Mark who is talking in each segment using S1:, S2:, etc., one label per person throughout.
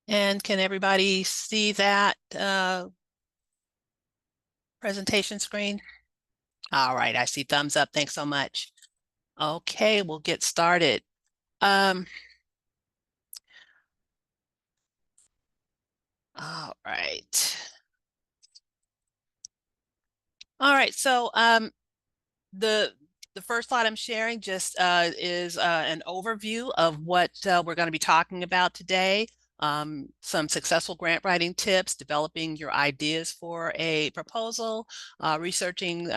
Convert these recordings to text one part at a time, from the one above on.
S1: And can everybody see that presentation screen? All right, I see thumbs up. Thanks so much. Okay, we'll get started. Um, all right. All right, so the the first slide I'm sharing just is an overview of what we're going to be talking about today. Some successful grant writing tips, developing your ideas for a proposal, researching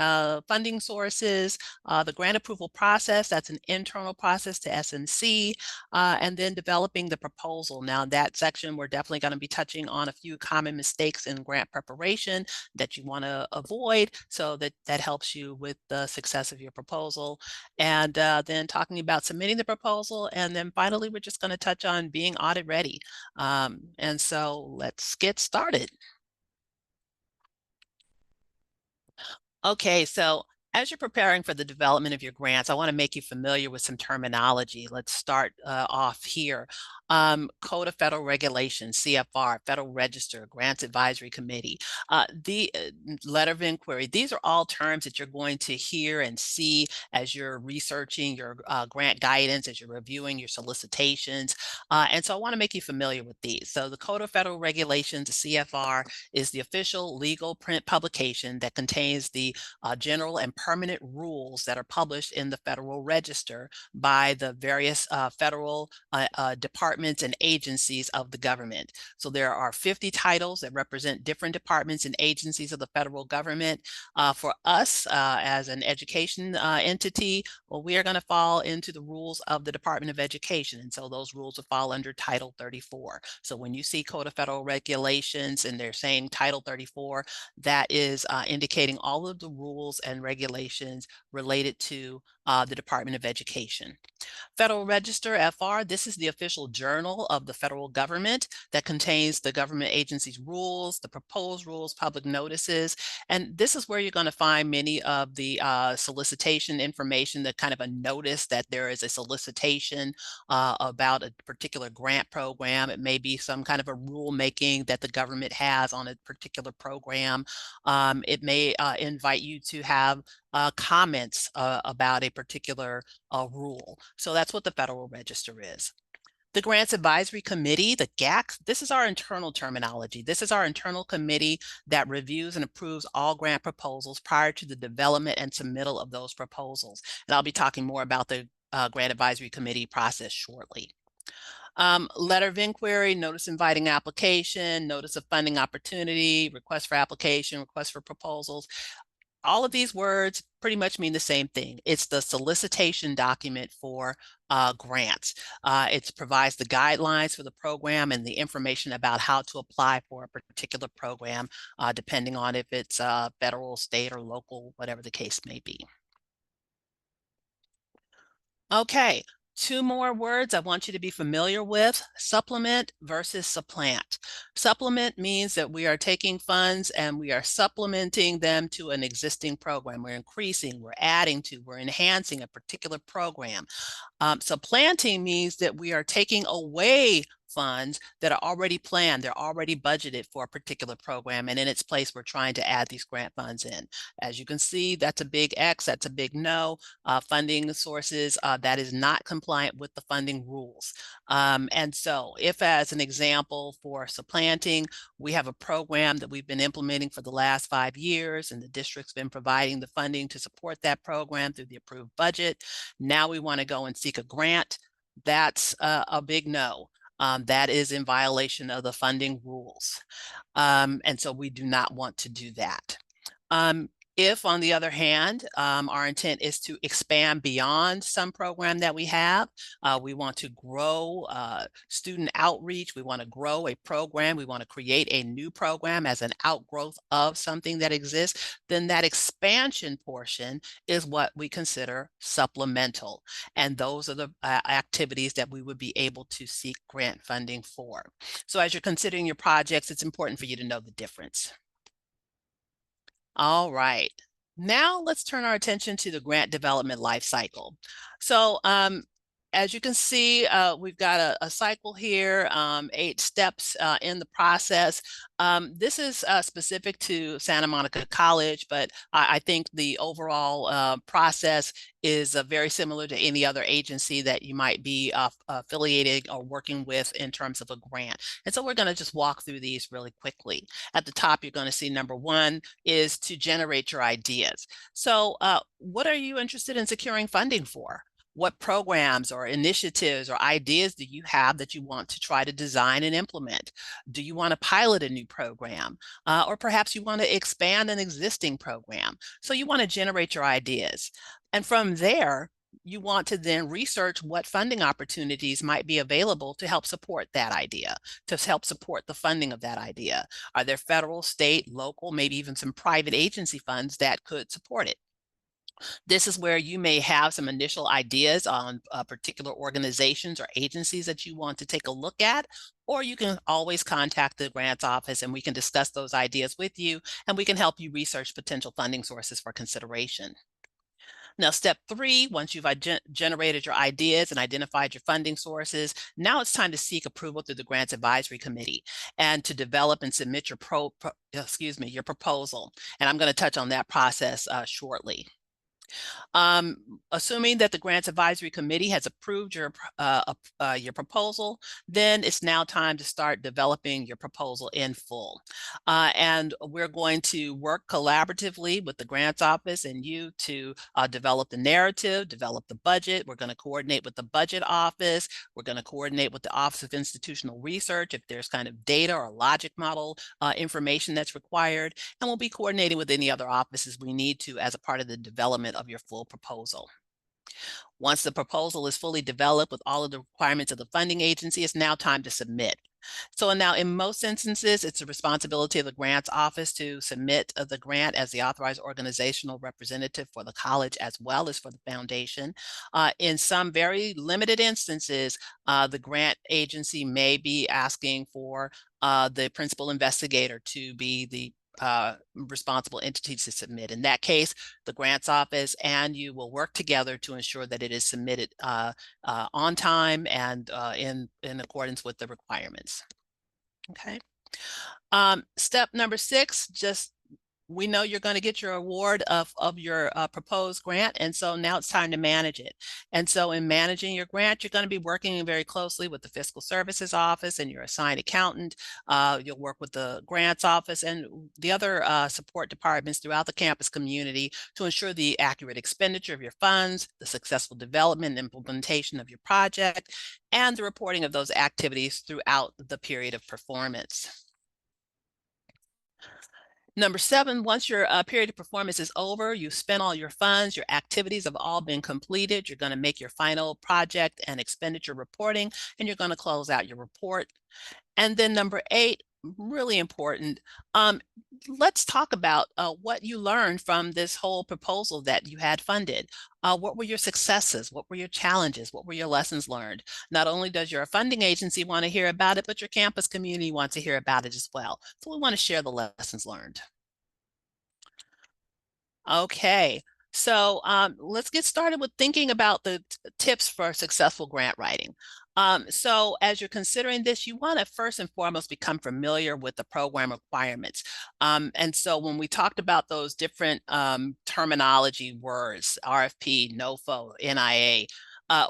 S1: funding sources, the grant approval process, that's an internal process to SNC, and then developing the proposal. Now, that section, we're definitely going to be touching on a few common mistakes in grant preparation that you want to avoid so that helps you with the success of your proposal. And then talking about submitting the proposal. And then finally, we're just going to touch on being audit ready. And so let's get started. Okay, so as you're preparing for the development of your grants, I want to make you familiar with some terminology. Let's start off here. Code of Federal Regulations, CFR, Federal Register, Grants Advisory Committee, the letter of inquiry. These are all terms that you're going to hear and see as you're researching your grant guidance, as you're reviewing your solicitations. And so I want to make you familiar with these. So the Code of Federal Regulations, the CFR, is the official legal print publication that contains the general and permanent rules that are published in the Federal Register by the various federal departments and agencies of the government. So there are 50 titles that represent different departments and agencies of the federal government. For us as an education entity, well, we are going to fall into the rules of the Department of Education. And so those rules will fall under Title 34. So when you see Code of Federal Regulations and they're saying Title 34, that is indicating all of the rules and regulations related to the Department of Education. Federal Register, FR, this is the official journal of the federal government that contains the government agency's rules, the proposed rules, public notices, and this is where you're going to find many of the solicitation information, that kind of a notice that there is a solicitation about a particular grant program. It may be some kind of a rulemaking that the government has on a particular program. It may invite you to have comments about a particular rule. So that's what the Federal Register is. The Grants Advisory Committee, the GAC, this is our internal terminology. This is our internal committee that reviews and approves all grant proposals prior to the development and submittal of those proposals. And I'll be talking more about the Grant Advisory Committee process shortly. Letter of inquiry, notice inviting application, notice of funding opportunity, request for application, request for proposals. All of these words pretty much mean the same thing. It's the solicitation document for grants. It provides the guidelines for the program and the information about how to apply for a particular program, depending on if it's federal, state, or local, whatever the case may be. Okay, two more words I want you to be familiar with: supplement versus supplant. Supplement means that we are taking funds and we are supplementing them to an existing program. We're increasing, we're adding to, we're enhancing a particular program. Supplanting means that we are taking away funds that are already planned, they're already budgeted for a particular program, and in its place, we're trying to add these grant funds in. As you can see, that's a big X, that's a big no. Funding sources that is not compliant with the funding rules. And so if, as an example for supplanting, we have a program that we've been implementing for the last 5 years, and the district's been providing the funding to support that program through the approved budget. Now we want to go and seek a grant. That's a big no. That is in violation of the funding rules. And so we do not want to do that. If, on the other hand, our intent is to expand beyond some program that we have, we want to grow student outreach, we want to grow a program, we want to create a new program as an outgrowth of something that exists, then that expansion portion is what we consider supplemental. And those are the activities that we would be able to seek grant funding for. So as you're considering your projects, it's important for you to know the difference. All right. Now let's turn our attention to the grant development life cycle. So as you can see, we've got a cycle here, 8 steps in the process. This is specific to Santa Monica College, but I think the overall process is very similar to any other agency that you might be affiliated or working with in terms of a grant. And so we're going to just walk through these really quickly. At the top, you're going to see number 1 is to generate your ideas. So what are you interested in securing funding for? What programs or initiatives or ideas do you have that you want to try to design and implement? Do you want to pilot a new program? Or perhaps you want to expand an existing program. So you want to generate your ideas. And from there, you want to then research what funding opportunities might be available to help support that idea, to help support the funding of that idea. Are there federal, state, local, maybe even some private agency funds that could support it? This is where you may have some initial ideas on particular organizations or agencies that you want to take a look at, or you can always contact the grants office and we can discuss those ideas with you and we can help you research potential funding sources for consideration. Now, step 3, once you've generated your ideas and identified your funding sources, now it's time to seek approval through the Grants Advisory Committee and to develop and submit your your proposal. And I'm going to touch on that process shortly. Assuming that the Grants Advisory Committee has approved your proposal, then it's now time to start developing your proposal in full. And we're going to work collaboratively with the Grants Office and you to develop the narrative, develop the budget. We're going to coordinate with the Budget Office. We're going to coordinate with the Office of Institutional Research if there's kind of data or logic model information that's required. And we'll be coordinating with any other offices we need to as a part of the development of your full proposal. Once the proposal is fully developed with all of the requirements of the funding agency, it's now time to submit. So now in most instances, it's the responsibility of the grants office to submit the grant as the authorized organizational representative for the college as well as for the foundation. In some very limited instances, the grant agency may be asking for the principal investigator to be the responsible entity to submit. In that case, the grants office and you will work together to ensure that it is submitted on time and in accordance with the requirements. Okay. Step number 6, we know you're going to get your award of your proposed grant, and so now it's time to manage it. And so in managing your grant, you're going to be working very closely with the Fiscal Services Office and your assigned accountant. You'll work with the grants office and the other support departments throughout the campus community to ensure the accurate expenditure of your funds, the successful development and implementation of your project, and the reporting of those activities throughout the period of performance. Number 7, once your period of performance is over, you've spent all your funds, your activities have all been completed, you're going to make your final project and expenditure reporting, and you're going to close out your report. And then number 8, really important, let's talk about what you learned from this whole proposal that you had funded. What were your successes? What were your challenges? What were your lessons learned? Not only does your funding agency want to hear about it, but your campus community wants to hear about it as well. So we want to share the lessons learned. Okay, so let's get started with thinking about the tips for successful grant writing. So as you're considering this, you want to first and foremost become familiar with the program requirements. And so when we talked about those different terminology words, RFP, NOFO, NIA,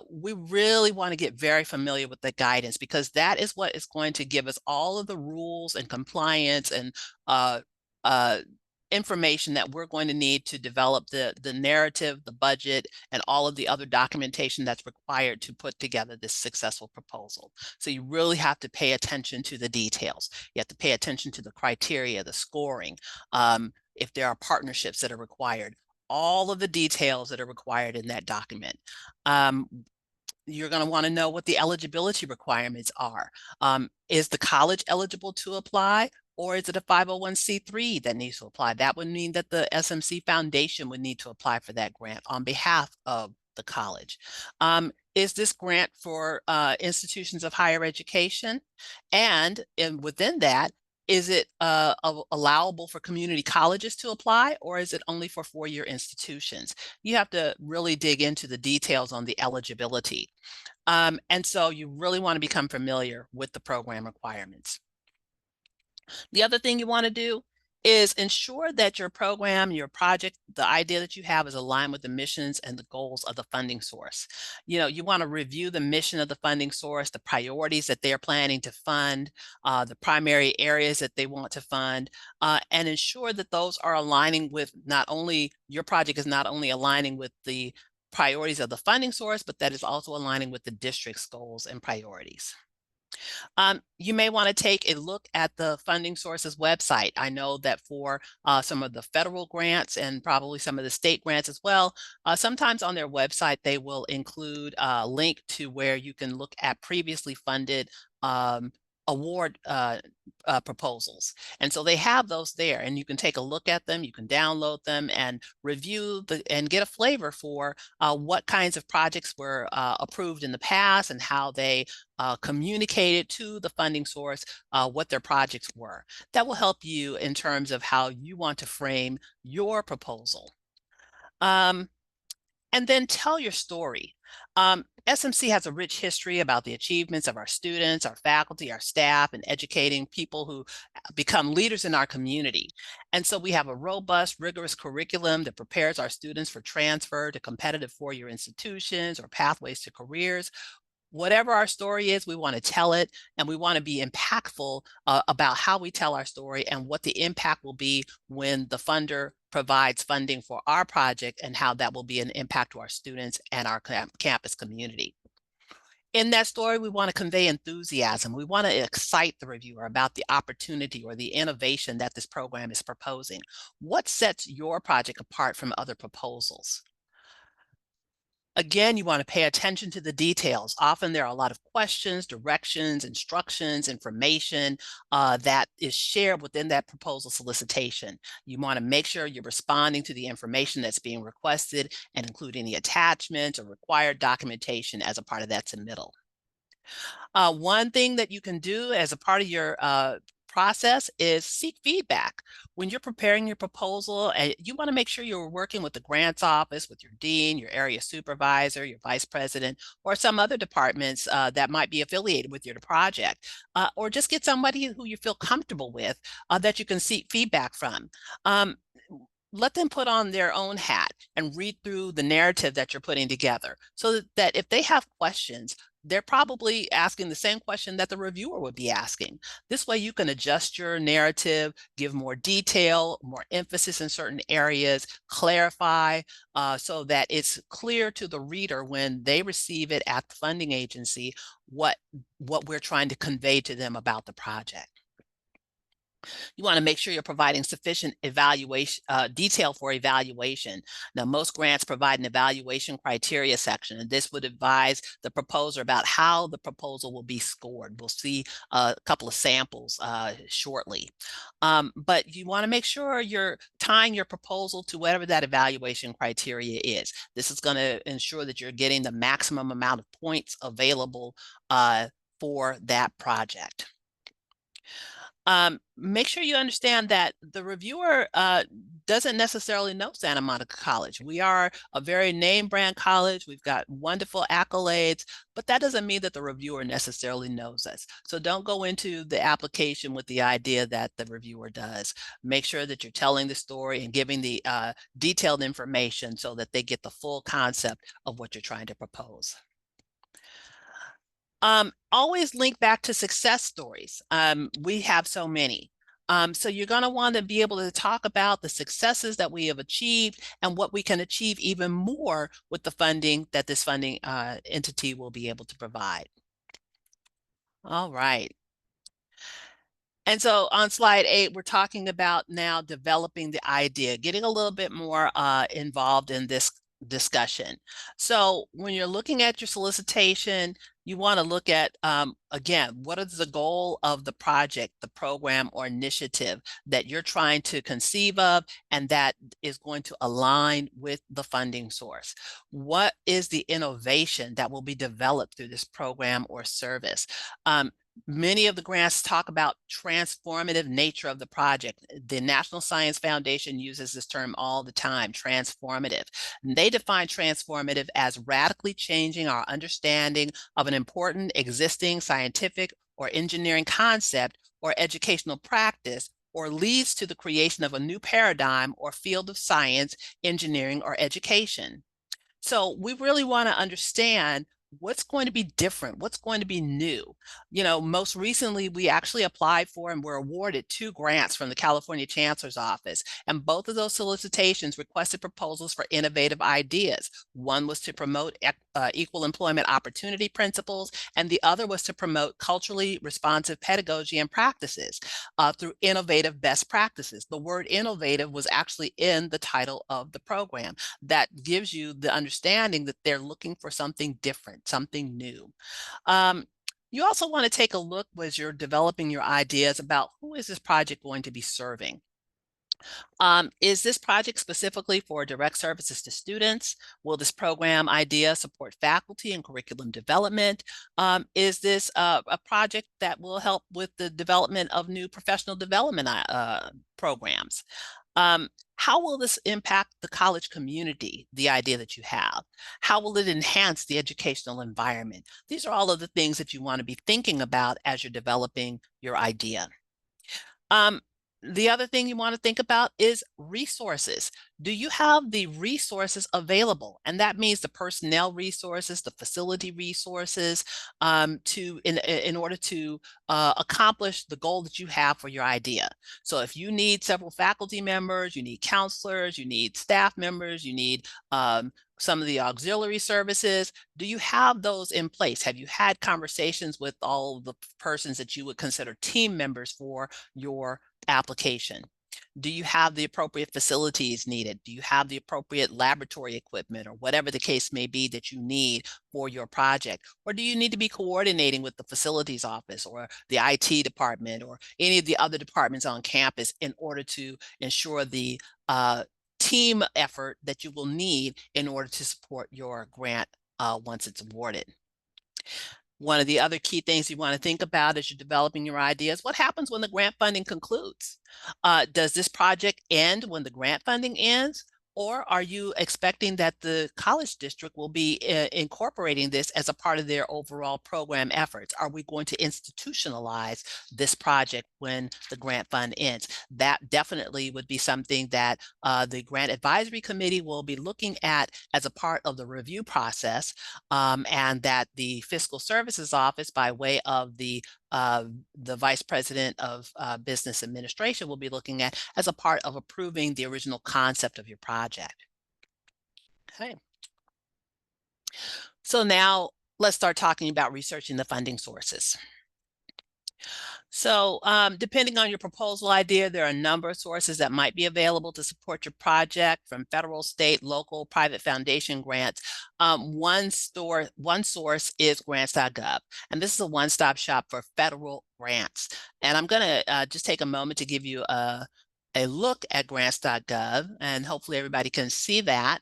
S1: we really want to get very familiar with the guidance because that is what is going to give us all of the rules and compliance and information that we're going to need to develop the narrative, the budget, and all of the other documentation that's required to put together this successful proposal. So you really have to pay attention to the details. You have to pay attention to the criteria, the scoring, if there are partnerships that are required, all of the details that are required in that document. You're going to want to know what the eligibility requirements are. Is the college eligible to apply? Or is it a 501c3 that needs to apply? That would mean that the SMC Foundation would need to apply for that grant on behalf of the college. Is this grant for institutions of higher education? And within that, Is it allowable for community colleges to apply, or is it only for four-year institutions? You have to really dig into the details on the eligibility. And so you really want to become familiar with the program requirements. The other thing you want to do is ensure that your program, your project, the idea that you have is aligned with the missions and the goals of the funding source. You want to review the mission of the funding source, the priorities that they're planning to fund, the primary areas that they want to fund, and ensure that those are aligning with not only your project is not only aligning with the priorities of the funding source, but that is also aligning with the district's goals and priorities. You may want to take a look at the funding sources website. I know that for some of the federal grants and probably some of the state grants as well, sometimes on their website they will include a link to where you can look at previously funded um, award proposals. And so they have those there, and you can take a look at them, you can download them and review and get a flavor for what kinds of projects were approved in the past and how they communicated to the funding source what their projects were. That will help you in terms of how you want to frame your proposal. And then tell your story. SMC has a rich history about the achievements of our students, our faculty, our staff, and educating people who become leaders in our community. And so we have a robust, rigorous curriculum that prepares our students for transfer to competitive four-year institutions or pathways to careers. Whatever our story is, we want to tell it, and we want to be impactful about how we tell our story and what the impact will be when the funder provides funding for our project and how that will be an impact to our students and our campus community. In that story, we want to convey enthusiasm. We want to excite the reviewer about the opportunity or the innovation that this program is proposing. What sets your project apart from other proposals? Again, you want to pay attention to the details. Often there are a lot of questions, directions, instructions, information that is shared within that proposal solicitation. You want to make sure you're responding to the information that's being requested and including the attachments or required documentation as a part of that submittal. One thing that you can do as a part of your process is seek feedback. When you're preparing your proposal, you want to make sure you're working with the grants office, with your dean, your area supervisor, your vice president, or some other departments that might be affiliated with your project, or just get somebody who you feel comfortable with that you can seek feedback from. Let them put on their own hat and read through the narrative that you're putting together so that if they have questions, they're probably asking the same question that the reviewer would be asking. This way you can adjust your narrative, give more detail, more emphasis in certain areas, clarify so that it's clear to the reader when they receive it at the funding agency what we're trying to convey to them about the project. You want to make sure you're providing sufficient evaluation detail for evaluation. Now, most grants provide an evaluation criteria section, and this would advise the proposer about how the proposal will be scored. We'll see a couple of samples shortly. But you want to make sure you're tying your proposal to whatever that evaluation criteria is. This is going to ensure that you're getting the maximum amount of points available for that project. Make sure you understand that the reviewer doesn't necessarily know Santa Monica College. We are a very name brand college. We've got wonderful accolades, but that doesn't mean that the reviewer necessarily knows us. So don't go into the application with the idea that the reviewer does. Make sure that you're telling the story and giving the detailed information so that they get the full concept of what you're trying to propose. Always link back to success stories. We have so many. So you're going to want to be able to talk about the successes that we have achieved and what we can achieve even more with the funding that this funding entity will be able to provide. All right. And so on slide 8, we're talking about now developing the idea, getting a little bit more involved in this discussion. So when you're looking at your solicitation, you want to look at, again, what is the goal of the project, the program or initiative that you're trying to conceive of and that is going to align with the funding source? What is the innovation that will be developed through this program or service? Many of the grants talk about transformative nature of the project. The National Science Foundation uses this term all the time, transformative. And they define transformative as radically changing our understanding of an important existing scientific or engineering concept or educational practice, or leads to the creation of a new paradigm or field of science, engineering, or education. So we really want to understand what's going to be different, what's going to be new. Most recently, we actually applied for and were awarded 2 grants from the California Chancellor's Office. And both of those solicitations requested proposals for innovative ideas. One was to promote equal employment opportunity principles, and the other was to promote culturally responsive pedagogy and practices through innovative best practices. The word innovative was actually in the title of the program. That gives you the understanding that they're looking for something different, something new. Um, you also want to take a look as you're developing your ideas about who is this project going to be serving. Is this project specifically for direct services to students? Will this program idea support faculty and curriculum development? Is this a project that will help with the development of new professional development programs? Um, how will this impact the college community, the idea that you have? How will it enhance the educational environment? These are all of the things that you want to be thinking about as you're developing your idea. Um, the other thing you want to think about is resources. Do you have the resources available? And that means the personnel resources, the facility resources, in order to accomplish the goal that you have for your idea. So if you need several faculty members, you need counselors, you need staff members, you need some of the auxiliary services. Do you have those in place? Have you had conversations with all the persons that you would consider team members for your application? Do you have the appropriate facilities needed? Do you have the appropriate laboratory equipment or whatever the case may be that you need for your project? Or do you need to be coordinating with the facilities office or the IT department or any of the other departments on campus in order to ensure the team effort that you will need in order to support your grant once it's awarded? One of the other key things you want to think about as you're developing your ideas, what happens when the grant funding concludes? Does this project end when the grant funding ends? Or are you expecting that the college district will be incorporating this as a part of their overall program efforts? Are we going to institutionalize this project when the grant fund ends? That definitely would be something that the Grant Advisory Committee will be looking at as a part of the review process, and that the Fiscal Services Office, by way of the Vice President of Business Administration, will be looking at as a part of approving the original concept of your project. Okay. So now let's start talking about researching the funding sources. So depending on your proposal idea, there are a number of sources that might be available to support your project, from federal, state, local, private foundation grants. One source is grants.gov, and this is a one-stop shop for federal grants. And I'm going to just take a moment to give you a look at grants.gov, and hopefully everybody can see that.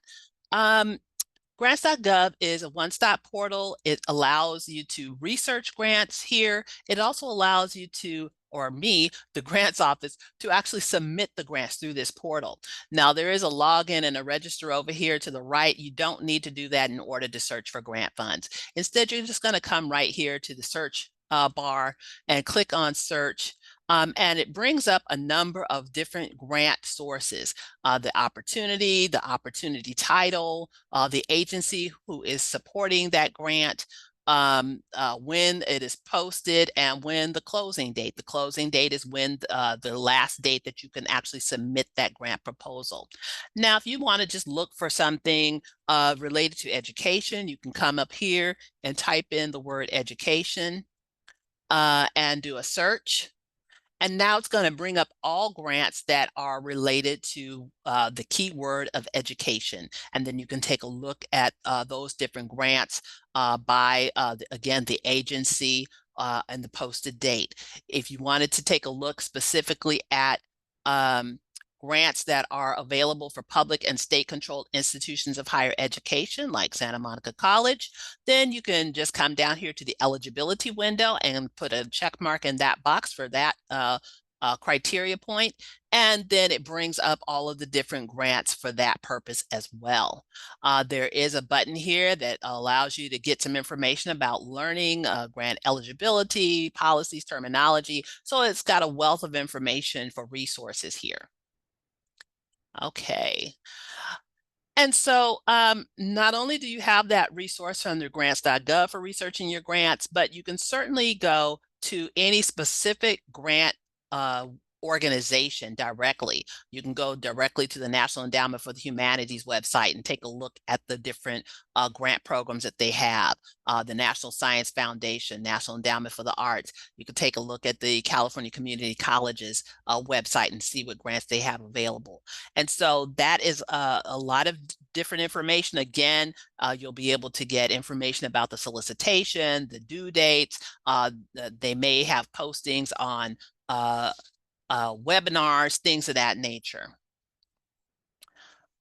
S1: Grants.gov is a one-stop portal. It allows you to research grants here. It also allows you to, or me, the grants office, to actually submit the grants through this portal. Now, there is a login and a register over here to the right. You don't need to do that in order to search for grant funds. Instead, you're just going to come right here to the search bar and click on search. And it brings up a number of different grant sources, the opportunity title, the agency who is supporting that grant, when it is posted, and when the closing date. The closing date is when the last date that you can actually submit that grant proposal. Now, if you want to just look for something related to education, you can come up here and type in the word education and do a search. And now it's going to bring up all grants that are related to the keyword of education. And then you can take a look at those different grants by, again, the agency and the posted date. If you wanted to take a look specifically at grants that are available for public and state-controlled institutions of higher education, like Santa Monica College, then you can just come down here to the eligibility window and put a check mark in that box for that criteria point, and then it brings up all of the different grants for that purpose as well. There is a button here that allows you to get some information about learning, grant eligibility, policies, terminology. So it's got a wealth of information for resources here. Okay. And so not only do you have that resource under grants.gov for researching your grants, but you can certainly go to any specific grant organization directly. You can go directly to the National Endowment for the Humanities website and take a look at the different grant programs that they have. The National Science Foundation, National Endowment for the Arts. You can take a look at the California Community Colleges website and see what grants they have available. And so that is a lot of different information. Again, you'll be able to get information about the solicitation, the due dates. They may have postings on webinars, things of that nature.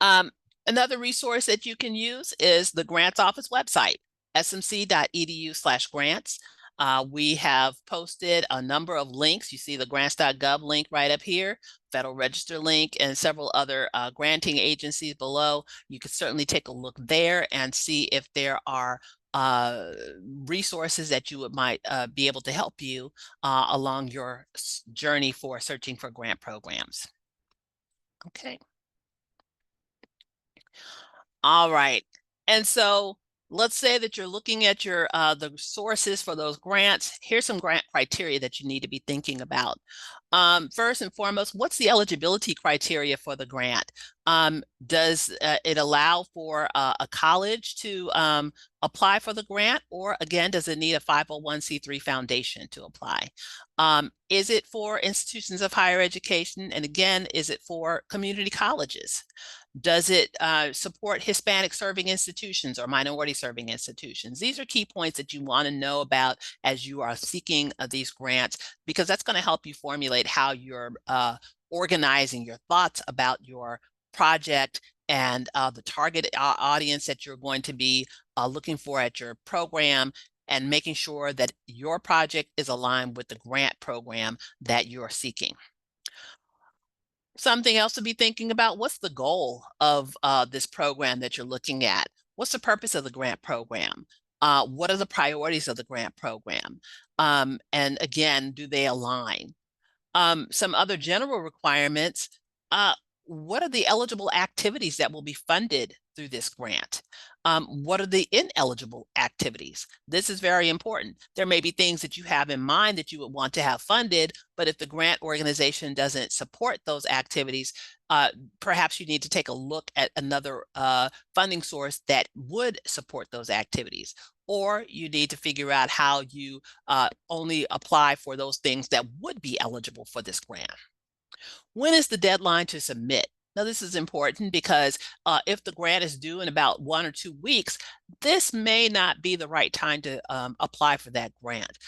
S1: Another resource that you can use is the grants office website, smc.edu/grants. We have posted a number of links. You see the grants.gov link right up here, Federal Register link, and several other granting agencies below. You can certainly take a look there and see if there are resources that you might be able to help you along your journey for searching for grant programs. Okay. All right. And so let's say that you're looking at your the sources for those grants. Here's some grant criteria that you need to be thinking about. First and foremost, what's the eligibility criteria for the grant? Does it allow for a college to apply for the grant, or again, does it need a 501c3 foundation to apply? Is it for institutions of higher education? And again, is it for community colleges? Does it support Hispanic serving institutions or minority serving institutions? These are key points that you want to know about as you are seeking these grants, because that's going to help you formulate how you're organizing your thoughts about your project and the target audience that you're going to be looking for at your program, and making sure that your project is aligned with the grant program that you're seeking. Something else to be thinking about: what's the goal of this program that you're looking at? What's the purpose of the grant program? What are the priorities of the grant program? And again, do they align? Some other general requirements: what are the eligible activities that will be funded through this grant? What are the ineligible activities? This is very important. There may be things that you have in mind that you would want to have funded, but if the grant organization doesn't support those activities, perhaps you need to take a look at another funding source that would support those activities. Or you need to figure out how you only apply for those things that would be eligible for this grant. When is the deadline to submit? Now, this is important because if the grant is due in about 1 or 2 weeks, this may not be the right time to apply for that grant.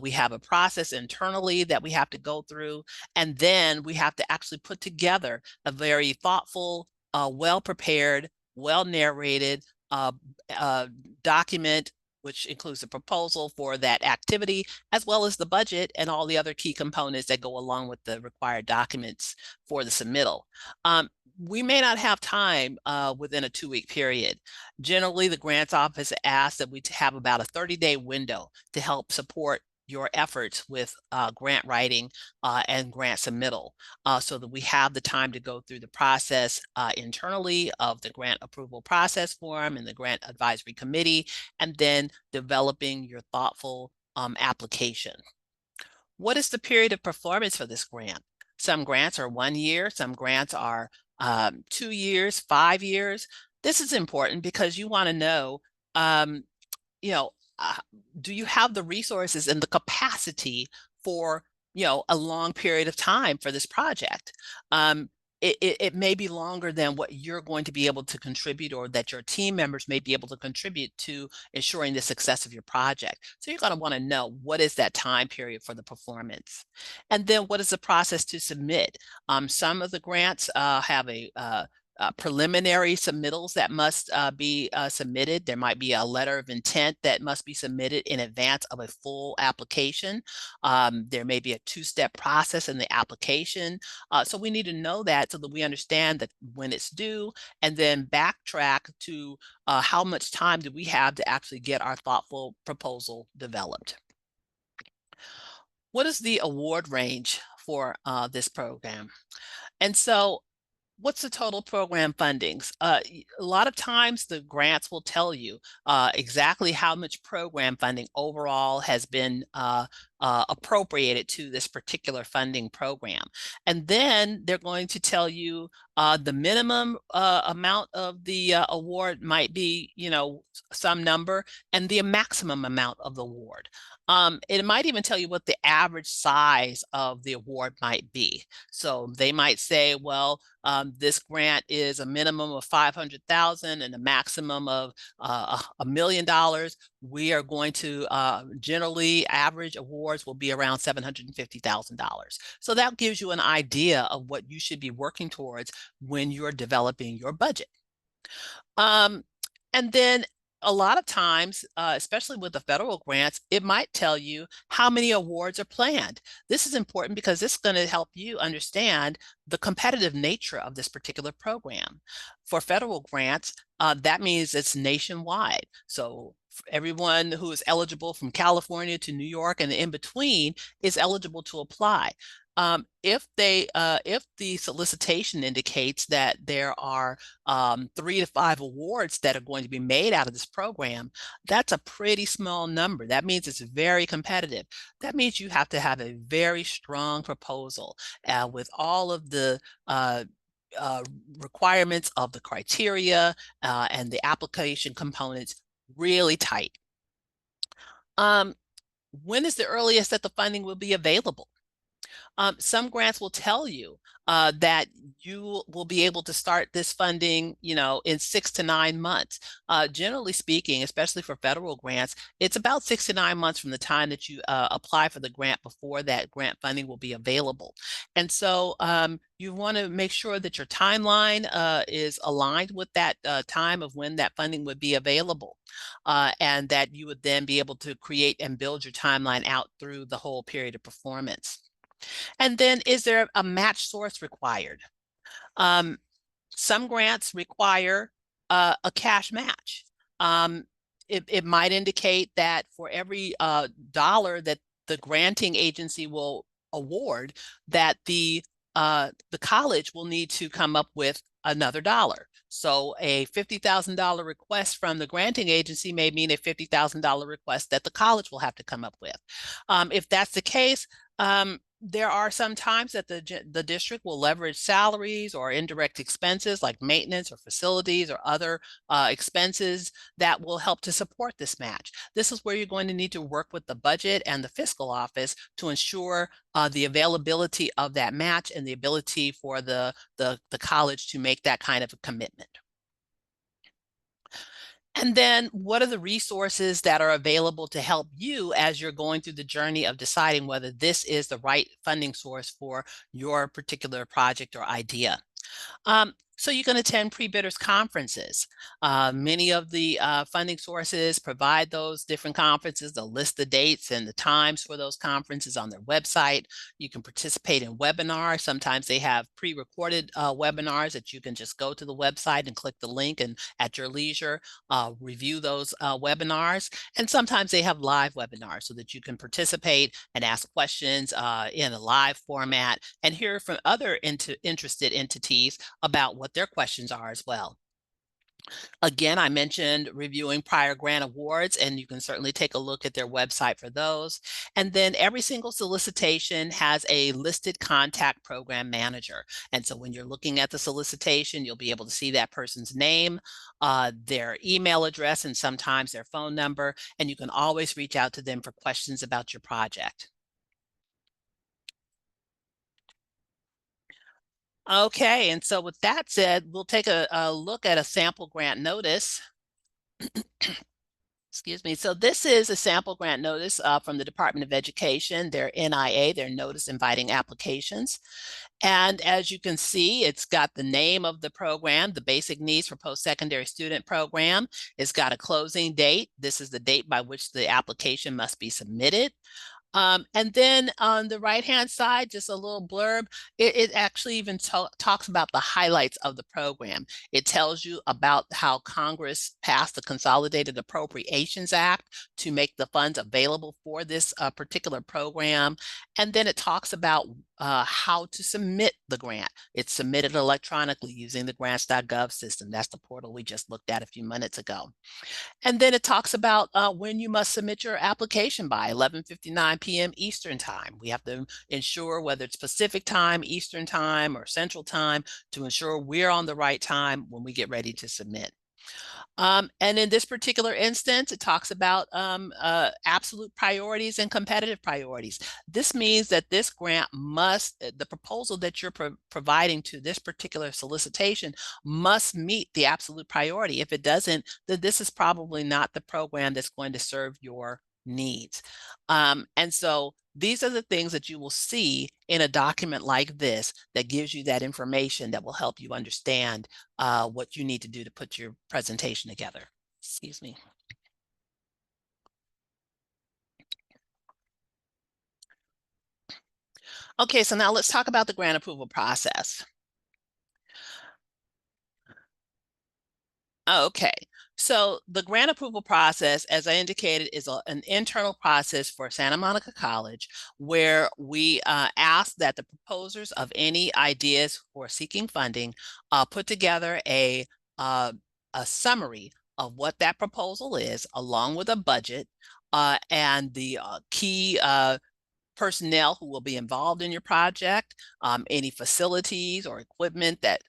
S1: We have a process internally that we have to go through, and then we have to actually put together a very thoughtful, well-prepared, well-narrated document, which includes the proposal for that activity, as well as the budget and all the other key components that go along with the required documents for the submittal. We may not have time within a 2-week period. Generally, the grants office asks that we have about a 30-day window to help support your efforts with grant writing and grant submittal, so that we have the time to go through the process internally of the grant approval process form and the grant advisory committee, and then developing your thoughtful application. What is the period of performance for this grant? Some grants are 1 year, some grants are 2 years, 5 years. This is important because you want to know, you know, do you have the resources and the capacity for, a long period of time for this project? it may be longer than what you're going to be able to contribute or that your team members may be able to contribute to ensuring the success of your project. So you're going to want to know what is that time period for the performance. And then what is the process to submit? Some of the grants have a preliminary submittals that must be submitted. There might be a letter of intent that must be submitted in advance of a full application. There may be a two-step process in the application. So we need to know that so that we understand that when it's due, and then backtrack to how much time do we have to actually get our thoughtful proposal developed. What is the award range for this program? And so what's the total program fundings? A lot of times the grants will tell you exactly how much program funding overall has been appropriated to this particular funding program. And then they're going to tell you the minimum amount of the award might be, some number, and the maximum amount of the award. It might even tell you what the average size of the award might be. So they might say, well, this grant is a minimum of 500,000 and a maximum of $1 million. We are going to generally average awards will be around $750,000. So that gives you an idea of what you should be working towards when you're developing your budget. And then a lot of times, especially with the federal grants, it might tell you how many awards are planned. This is important because this is going to help you understand the competitive nature of this particular program. For federal grants, that means it's nationwide. So everyone who is eligible from California to New York and in between is eligible to apply. If the solicitation indicates that there are 3 to 5 awards that are going to be made out of this program, that's a pretty small number. That means it's very competitive. That means you have to have a very strong proposal with all of the requirements of the criteria and the application components really tight. When is the earliest that the funding will be available? Some grants will tell you that you will be able to start this funding, in 6 to 9 months. Generally speaking, especially for federal grants, it's about 6 to 9 months from the time that you apply for the grant before that grant funding will be available. And so you want to make sure that your timeline is aligned with that time of when that funding would be available. And that you would then be able to create and build your timeline out through the whole period of performance. And then is there a match source required? Some grants require a cash match. It might indicate that for every dollar that the granting agency will award, that the college will need to come up with another dollar. So a $50,000 request from the granting agency may mean a $50,000 request that the college will have to come up with. If that's the case, there are some times that the district will leverage salaries or indirect expenses like maintenance or facilities or other expenses that will help to support this match. This is where you're going to need to work with the budget and the fiscal office to ensure the availability of that match and the ability for the college to make that kind of a commitment. And then what are the resources that are available to help you as you're going through the journey of deciding whether this is the right funding source for your particular project or idea? So you can attend pre-bidders conferences. Many of the funding sources provide those different conferences. They'll list the dates and the times for those conferences on their website. You can participate in webinars. Sometimes they have pre-recorded webinars that you can just go to the website and click the link and at your leisure review those webinars. And sometimes they have live webinars so that you can participate and ask questions in a live format and hear from other interested entities about what their questions are as well. Again, I mentioned reviewing prior grant awards, and you can certainly take a look at their website for those. And then every single solicitation has a listed contact program manager. And so when you're looking at the solicitation, you'll be able to see that person's name, their email address, and sometimes their phone number, and you can always reach out to them for questions about your project. Okay, and so with that said, we'll take a look at a sample grant notice. Excuse me. So this is a sample grant notice from the Department of Education, their NIA, their notice inviting applications. And as you can see, it's got the name of the program, the Basic Needs for Post-Secondary Student Program. It's got a closing date. This is the date by which the application must be submitted. And then on the right-hand side, just a little blurb, it actually even talks about the highlights of the program. It tells you about how Congress passed the Consolidated Appropriations Act to make the funds available for this particular program. And then it talks about how to submit the grant. It's submitted electronically using the grants.gov system. That's the portal we just looked at a few minutes ago. And then it talks about when you must submit your application by 11:59 p.m. Eastern time. We have to ensure whether it's Pacific time, Eastern time, or Central time to ensure we're on the right time when we get ready to submit. And in this particular instance, it talks about absolute priorities and competitive priorities. This means that this grant must, the proposal that you're providing to this particular solicitation must meet the absolute priority. If it doesn't, then this is probably not the program that's going to serve your needs. And so these are the things that you will see in a document like this that gives you that information that will help you understand what you need to do to put your presentation together. Excuse me. Okay, so now let's talk about the grant approval process. Okay, so the grant approval process, as I indicated, is an internal process for Santa Monica College where we ask that the proposers of any ideas for seeking funding put together a summary of what that proposal is, along with a budget and the key personnel who will be involved in your project, any facilities or equipment that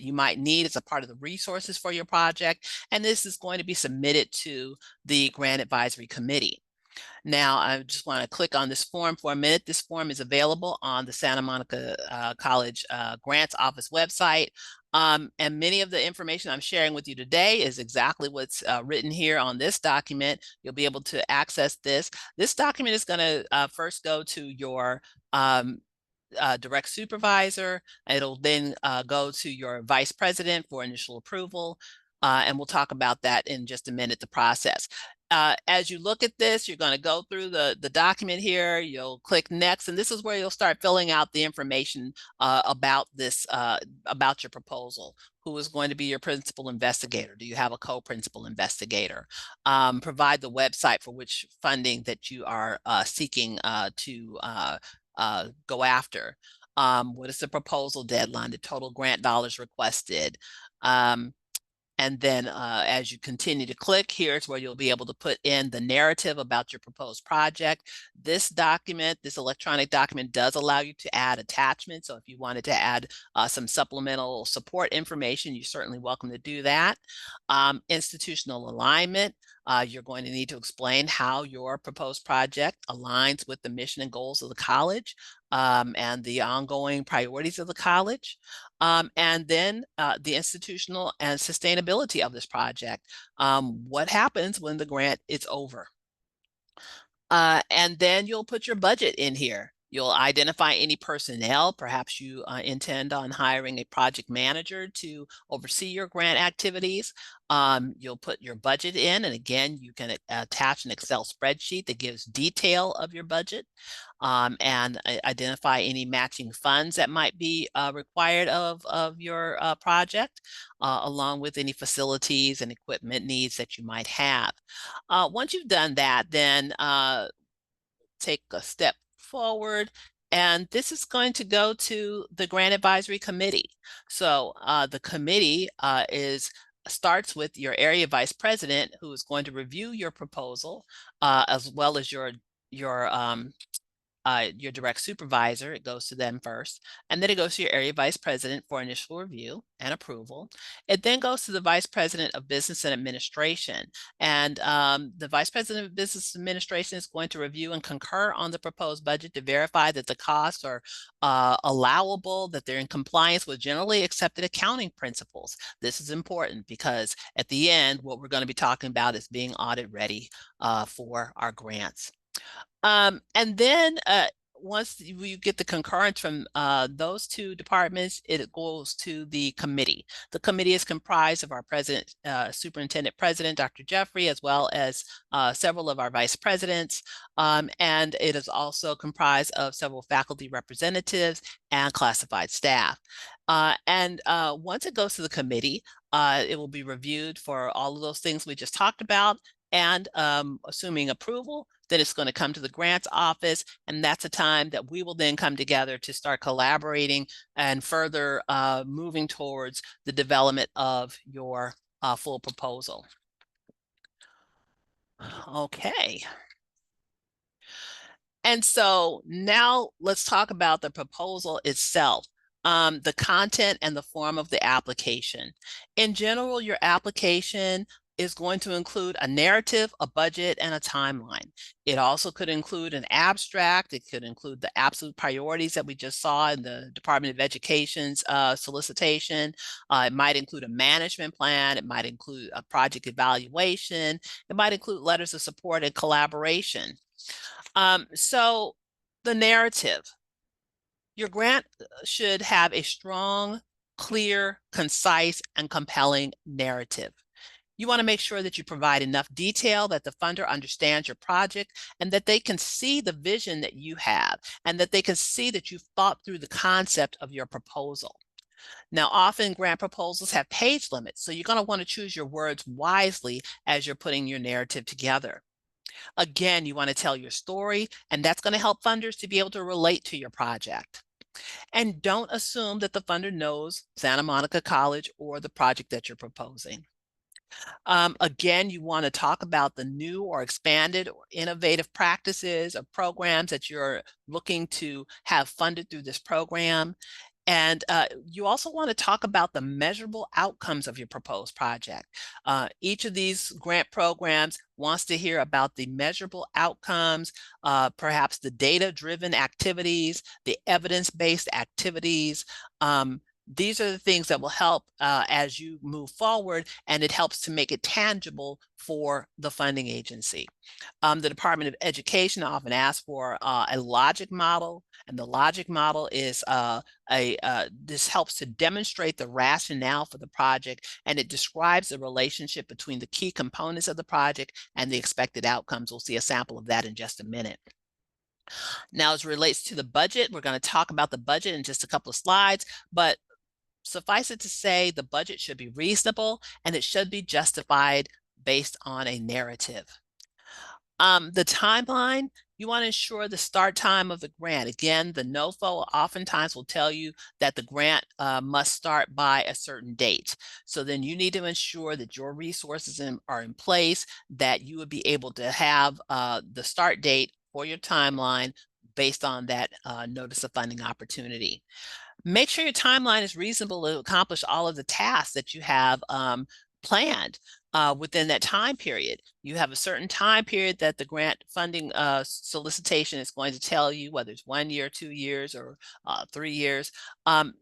S1: you might need as a part of the resources for your project. And this is going to be submitted to the Grant Advisory Committee. Now, I just want to click on this form for a minute. This form is available on the Santa Monica College Grants Office website. And many of the information I'm sharing with you today is exactly what's written here on this document. You'll be able to access this. This document is going to first go to your direct supervisor. It'll then go to your vice president for initial approval. And we'll talk about that in just a minute, the process. As you look at this, you're going to go through the document here. You'll click next, and this is where you'll start filling out the information about this, about your proposal. Who is going to be your principal investigator? Do you have a co-principal investigator? Provide the website for which funding that you are seeking to go after. What is the proposal deadline, the total grant dollars requested? And then as you continue to click, here's where you'll be able to put in the narrative about your proposed project. This document, this electronic document does allow you to add attachments. So if you wanted to add some supplemental support information, you're certainly welcome to do that. Institutional alignment. You're going to need to explain how your proposed project aligns with the mission and goals of the college and the ongoing priorities of the college. And then the institutional and sustainability of this project. What happens when the grant is over? And then you'll put your budget in here. You'll identify any personnel. Perhaps you intend on hiring a project manager to oversee your grant activities. You'll put your budget in, and again, you can attach an Excel spreadsheet that gives detail of your budget and identify any matching funds that might be required of your project, along with any facilities and equipment needs that you might have. Once you've done that, then take a step forward. And this is going to go to the Grant Advisory Committee. So the committee starts with your area vice president, who is going to review your proposal, as well as your your direct supervisor. It goes to them first, and then it goes to your area vice president for initial review and approval. It then goes to the vice president of business and administration, and the vice president of business administration is going to review and concur on the proposed budget to verify that the costs are allowable, that they're in compliance with generally accepted accounting principles. This is important because at the end, what we're going to be talking about is being audit ready for our grants. And then once you get the concurrence from those two departments, it goes to the committee. The committee is comprised of our president, superintendent president, Dr. Jeffrey, as well as several of our vice presidents. And it is also comprised of several faculty representatives and classified staff. And once it goes to the committee, it will be reviewed for all of those things we just talked about. And assuming approval, then it's going to come to the grants office, and that's a time that we will then come together to start collaborating and further moving towards the development of your full proposal. Okay. And so now let's talk about the proposal itself, the content and the form of the application. In general, your application is going to include a narrative, a budget, and a timeline. It also could include an abstract. It could include the absolute priorities that we just saw in the Department of Education's solicitation. It might include a management plan. It might include a project evaluation. It might include letters of support and collaboration. So the narrative, your grant should have a strong, clear, concise, and compelling narrative. You want to make sure that you provide enough detail that the funder understands your project and that they can see the vision that you have and that they can see that you've thought through the concept of your proposal. Now, often grant proposals have page limits, so you're going to want to choose your words wisely as you're putting your narrative together. Again, you want to tell your story, and that's going to help funders to be able to relate to your project. And don't assume that the funder knows Santa Monica College or the project that you're proposing. Again, you want to talk about the new or expanded or innovative practices or programs that you're looking to have funded through this program. And you also want to talk about the measurable outcomes of your proposed project. Each of these grant programs wants to hear about the measurable outcomes, perhaps the data-driven activities, the evidence-based activities. These are the things that will help as you move forward, and it helps to make it tangible for the funding agency. The Department of Education often asks for a logic model, and the logic model is this helps to demonstrate the rationale for the project, and it describes the relationship between the key components of the project and the expected outcomes. We'll see a sample of that in just a minute. Now, as it relates to the budget, we're going to talk about the budget in just a couple of slides, but suffice it to say, the budget should be reasonable and it should be justified based on a narrative. The timeline, you want to ensure the start time of the grant. Again, the NOFO oftentimes will tell you that the grant must start by a certain date. So then you need to ensure that your resources are in place, that you would be able to have the start date for your timeline based on that notice of funding opportunity. Make sure your timeline is reasonable to accomplish all of the tasks that you have planned within that time period. You have a certain time period that the grant funding solicitation is going to tell you, whether it's 1 year, 2 years, or 3 years.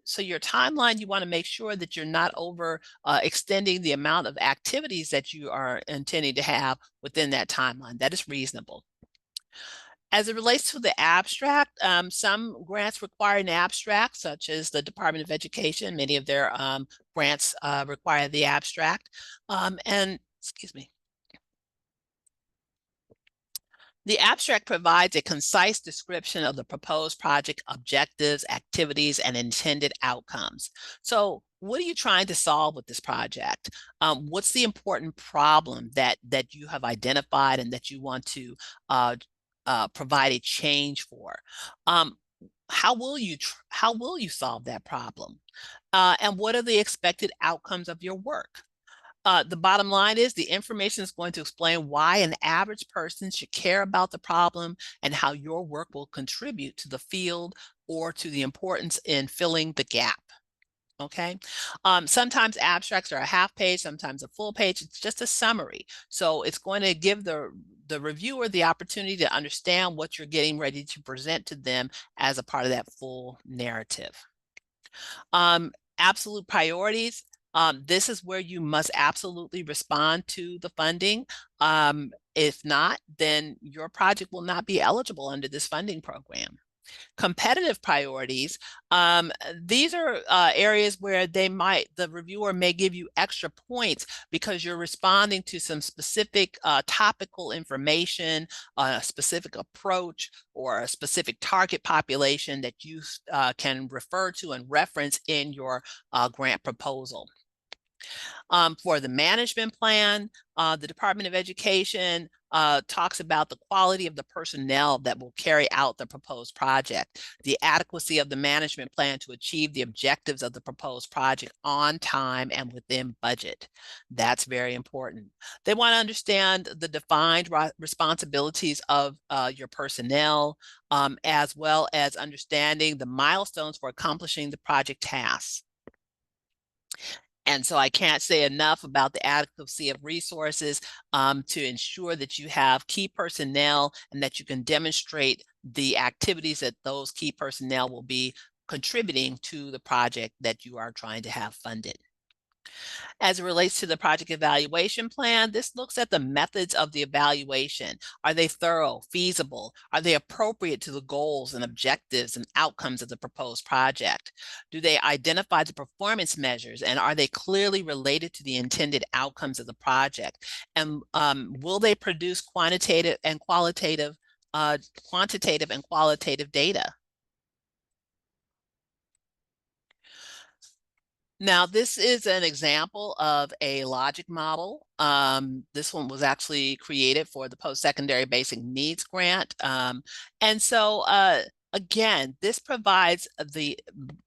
S1: So your timeline, you want to make sure that you're not over extending the amount of activities that you are intending to have within that timeline. That is reasonable. As it relates to the abstract, some grants require an abstract, such as the Department of Education. Many of their grants require the abstract. Excuse me. The abstract provides a concise description of the proposed project objectives, activities, and intended outcomes. So what are you trying to solve with this project? What's the important problem that you have identified and that you want to provide a change for? How will you solve that problem? And what are the expected outcomes of your work? The bottom line is the information is going to explain why an average person should care about the problem and how your work will contribute to the field or to the importance in filling the gap. Okay. Sometimes abstracts are a half page, sometimes a full page. It's just a summary. So it's going to give the reviewer the opportunity to understand what you're getting ready to present to them as a part of that full narrative. Absolute priorities. This is where you must absolutely respond to the funding. If not, then your project will not be eligible under this funding program. Competitive priorities, these are areas where the reviewer may give you extra points because you're responding to some specific topical information, a specific approach, or a specific target population that you can refer to and reference in your grant proposal. For the management plan, the Department of Education talks about the quality of the personnel that will carry out the proposed project, the adequacy of the management plan to achieve the objectives of the proposed project on time and within budget. That's very important. They want to understand the defined responsibilities of your personnel, as well as understanding the milestones for accomplishing the project tasks. And so I can't say enough about the adequacy of resources to ensure that you have key personnel and that you can demonstrate the activities that those key personnel will be contributing to the project that you are trying to have funded. As it relates to the project evaluation plan, this looks at the methods of the evaluation. Are they thorough, feasible? Are they appropriate to the goals and objectives and outcomes of the proposed project? Do they identify the performance measures, and are they clearly related to the intended outcomes of the project? And will they produce quantitative and qualitative data? Now, this is an example of a logic model. This one was actually created for the post-secondary basic needs grant. And so, again, this provides the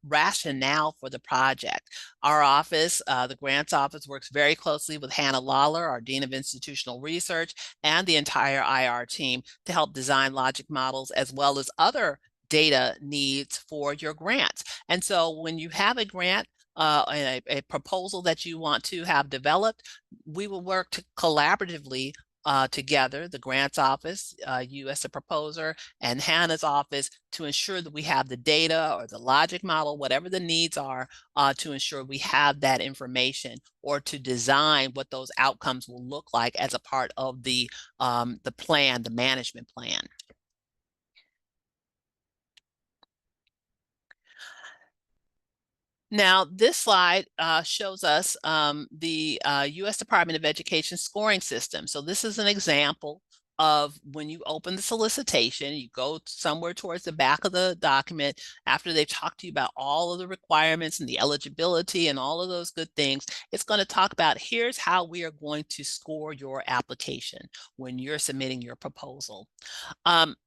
S1: rationale for the project. Our office, the grants office, works very closely with Hannah Lawler, our Dean of Institutional Research, and the entire IR team to help design logic models as well as other data needs for your grants. And so when you have a grant, a proposal that you want to have developed, we will work collaboratively together, the grants office, you as a proposer, and Hannah's office, to ensure that we have the data or the logic model, whatever the needs are, to ensure we have that information, or to design what those outcomes will look like as a part of the plan, the management plan. Now, this slide shows us the U.S. Department of Education scoring system. So this is an example of when you open the solicitation, you go somewhere towards the back of the document after they've talked to you about all of the requirements and the eligibility and all of those good things. It's going to talk about here's how we are going to score your application when you're submitting your proposal.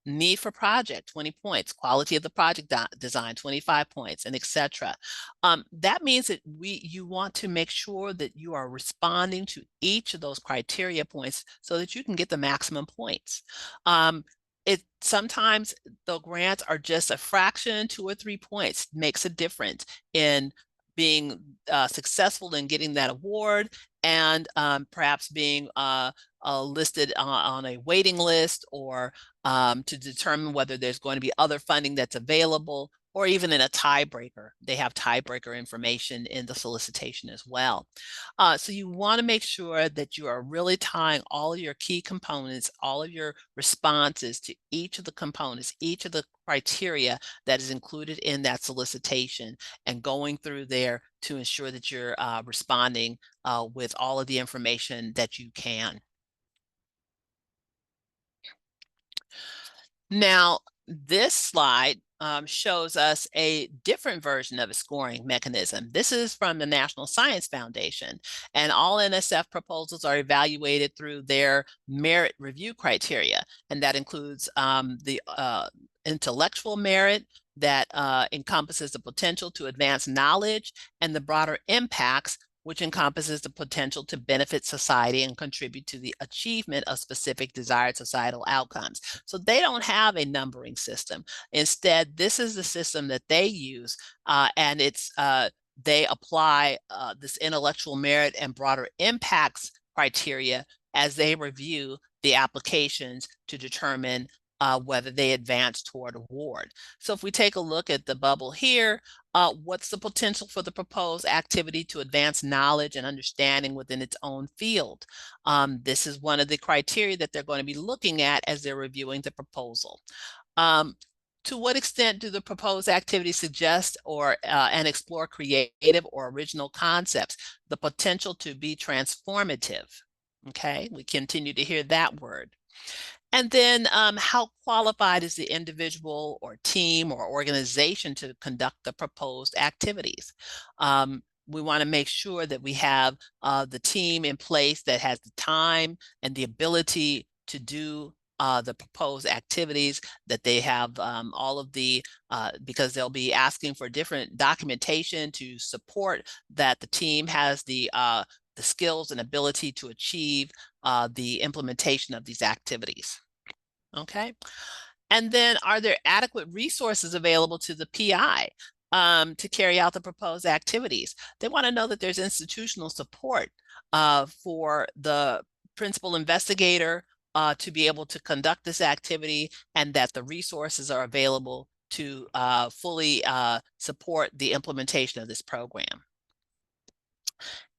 S1: Need for project, 20 points, quality of the project design, 25 points, and etc. That means that you want to make sure that you are responding to each of those criteria points so that you can get the maximum points. Sometimes the grants are just a fraction, 2 or 3 points makes a difference in being successful in getting that award, and perhaps being listed on a waiting list, or to determine whether there's going to be other funding that's available, or even in a tiebreaker. They have tiebreaker information in the solicitation as well. So you want to make sure that you are really tying all of your key components, all of your responses to each of the components, each of the criteria that is included in that solicitation, and going through there to ensure that you're responding with all of the information that you can. Now, this slide shows us a different version of a scoring mechanism. This is from the National Science Foundation, and all NSF proposals are evaluated through their merit review criteria, and that includes the intellectual merit that encompasses the potential to advance knowledge and the broader impacts which encompasses the potential to benefit society and contribute to the achievement of specific desired societal outcomes. So they don't have a numbering system. Instead, this is the system that they use, and they apply this intellectual merit and broader impacts criteria as they review the applications to determine whether they advance toward award. So if we take a look at the bubble here, what's the potential for the proposed activity to advance knowledge and understanding within its own field? This is one of the criteria that they're going to be looking at as they're reviewing the proposal. To what extent do the proposed activities suggest and explore creative or original concepts, the potential to be transformative? Okay, we continue to hear that word. And then how qualified is the individual or team or organization to conduct the proposed activities? We want to make sure that we have the team in place that has the time and the ability to do the proposed activities, that they have all of the, because they'll be asking for different documentation to support that the team has the skills and ability to achieve the implementation of these activities. Okay. And then are there adequate resources available to the PI to carry out the proposed activities? They want to know that there's institutional support for the principal investigator to be able to conduct this activity, and that the resources are available to fully support the implementation of this program.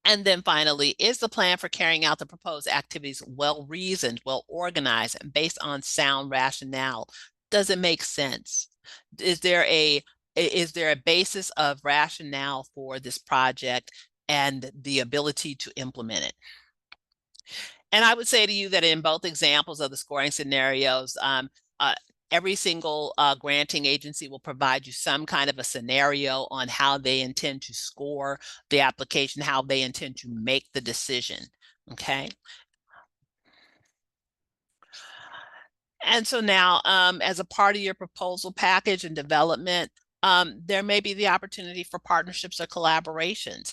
S1: And then finally, is the plan for carrying out the proposed activities well-reasoned, well-organized, and based on sound rationale? Does it make sense? Is there a basis of rationale for this project and the ability to implement it? And I would say to you that in both examples of the scoring scenarios, every single granting agency will provide you some kind of a scenario on how they intend to score the application, how they intend to make the decision, okay? And so now, as a part of your proposal package and development, there may be the opportunity for partnerships or collaborations.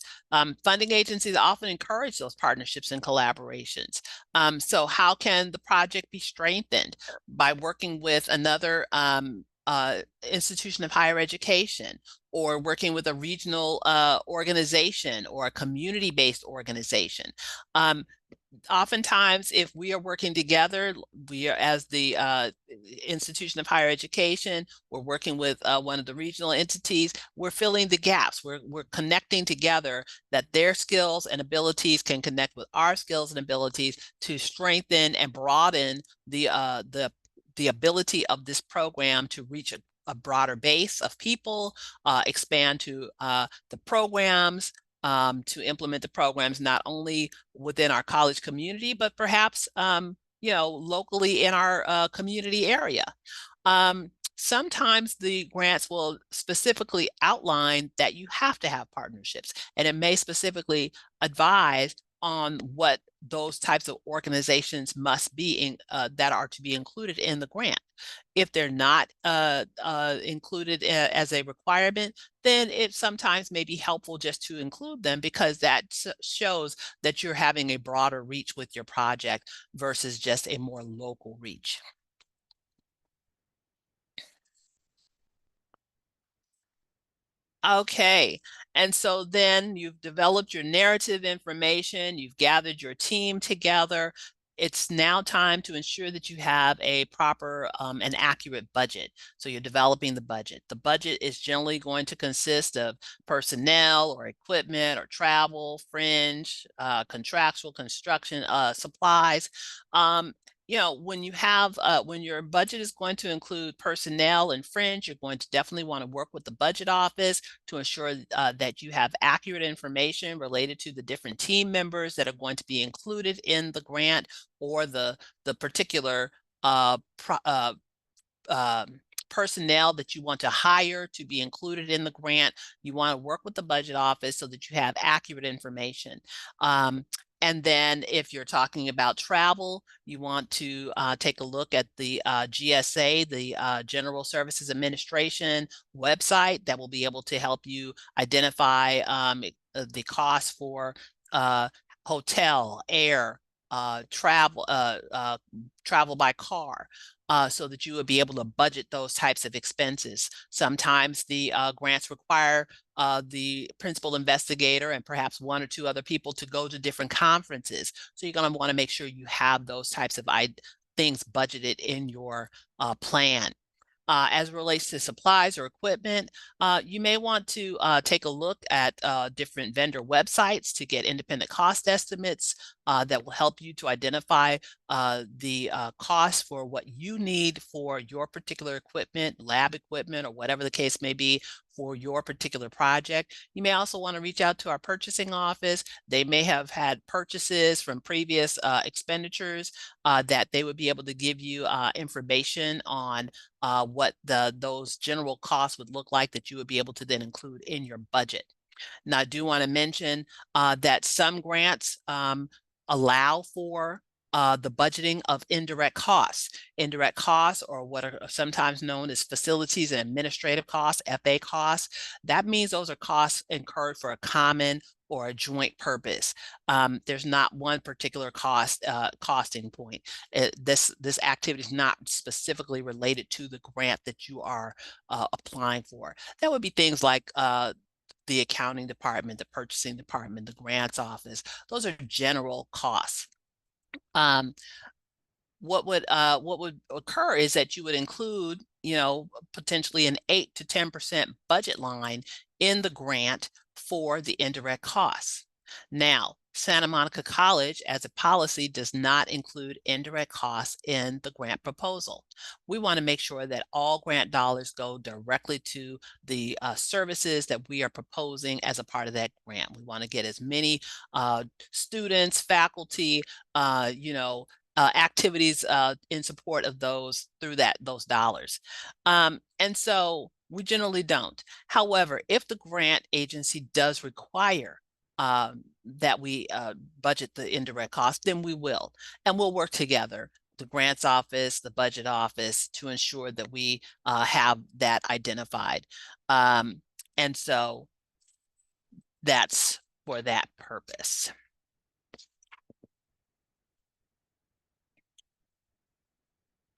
S1: Funding agencies often encourage those partnerships and collaborations. So how can the project be strengthened? By working with another institution of higher education, or working with a regional organization or a community-based organization. Oftentimes, if we are working together, we are, as the institution of higher education, we're working with one of the regional entities, we're filling the gaps. We're connecting together, that their skills and abilities can connect with our skills and abilities to strengthen and broaden the ability of this program to reach a broader base of people, expand to the programs, to implement the programs not only within our college community, but perhaps locally in our community area. Sometimes the grants will specifically outline that you have to have partnerships, and it may specifically advise on what those types of organizations must be that are to be included in the grant. If they're not included as a requirement, then it sometimes may be helpful just to include them, because that shows that you're having a broader reach with your project versus just a more local reach. Okay, and so then you've developed your narrative information, you've gathered your team together. It's now time to ensure that you have a proper and accurate budget. So you're developing the budget. The budget is generally going to consist of personnel or equipment or travel, fringe, contractual, construction, supplies. When you have when your budget is going to include personnel and fringe, you're going to definitely want to work with the budget office to ensure that you have accurate information related to the different team members that are going to be included in the grant, or the particular personnel that you want to hire to be included in the grant. You want to work with the budget office so that you have accurate information. And then if you're talking about travel, you want to take a look at the GSA, the General Services Administration website that will be able to help you identify the cost for hotel, air, travel by car. So that you would be able to budget those types of expenses. Sometimes the grants require the principal investigator and perhaps one or two other people to go to different conferences. So you're going to want to make sure you have those types of things budgeted in your plan. As it relates to supplies or equipment, you may want to take a look at different vendor websites to get independent cost estimates that will help you to identify the cost for what you need for your particular equipment, lab equipment, or whatever the case may be for your particular project. You may also want to reach out to our purchasing office. They may have had purchases from previous expenditures that they would be able to give you information on what those general costs would look like that you would be able to then include in your budget. Now, I do want to mention that some grants allow for the budgeting of indirect costs. Indirect costs, or what are sometimes known as facilities and administrative costs, FA costs. That means those are costs incurred for a common or a joint purpose. There's not one particular costing point. This activity is not specifically related to the grant that you are applying for. That would be things like the accounting department, the purchasing department, the grants office. Those are general costs. Um, what would occur is that you would include, potentially an 8 to 10% budget line in the grant for the indirect costs. Now, Santa Monica College, as a policy, does not include indirect costs in the grant proposal. We want to make sure that all grant dollars go directly to the services that we are proposing as a part of that grant. We want to get as many students, faculty, activities in support of those through those dollars. And so we generally don't. However, if the grant agency does require that we budget the indirect cost, then we will. And we'll work together, the grants office, the budget office, to ensure that we have that identified. And so that's for that purpose.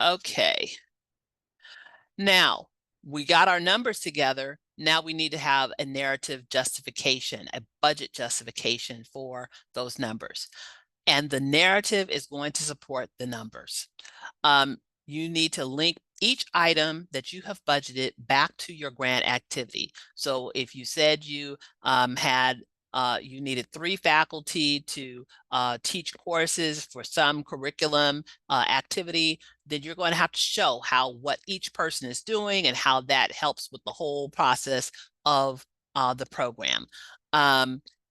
S1: Okay. Now, we got our numbers together. Now we need to have a narrative justification, a budget justification for those numbers. And the narrative is going to support the numbers. You need to link each item that you have budgeted back to your grant activity. So if you said you you needed 3 faculty to teach courses for some curriculum activity, then you're going to have to show what each person is doing and how that helps with the whole process of the program.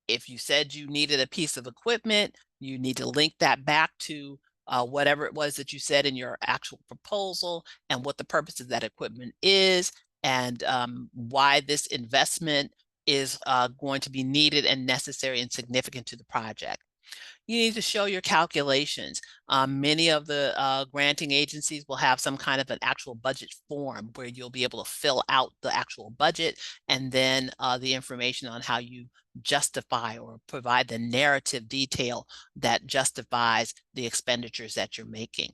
S1: If you said you needed a piece of equipment, you need to link that back to whatever it was that you said in your actual proposal and what the purpose of that equipment is, and why this investment is going to be needed and necessary and significant to the project. You need to show your calculations. Many of the granting agencies will have some kind of an actual budget form where you'll be able to fill out the actual budget and then the information on how you justify or provide the narrative detail that justifies the expenditures that you're making.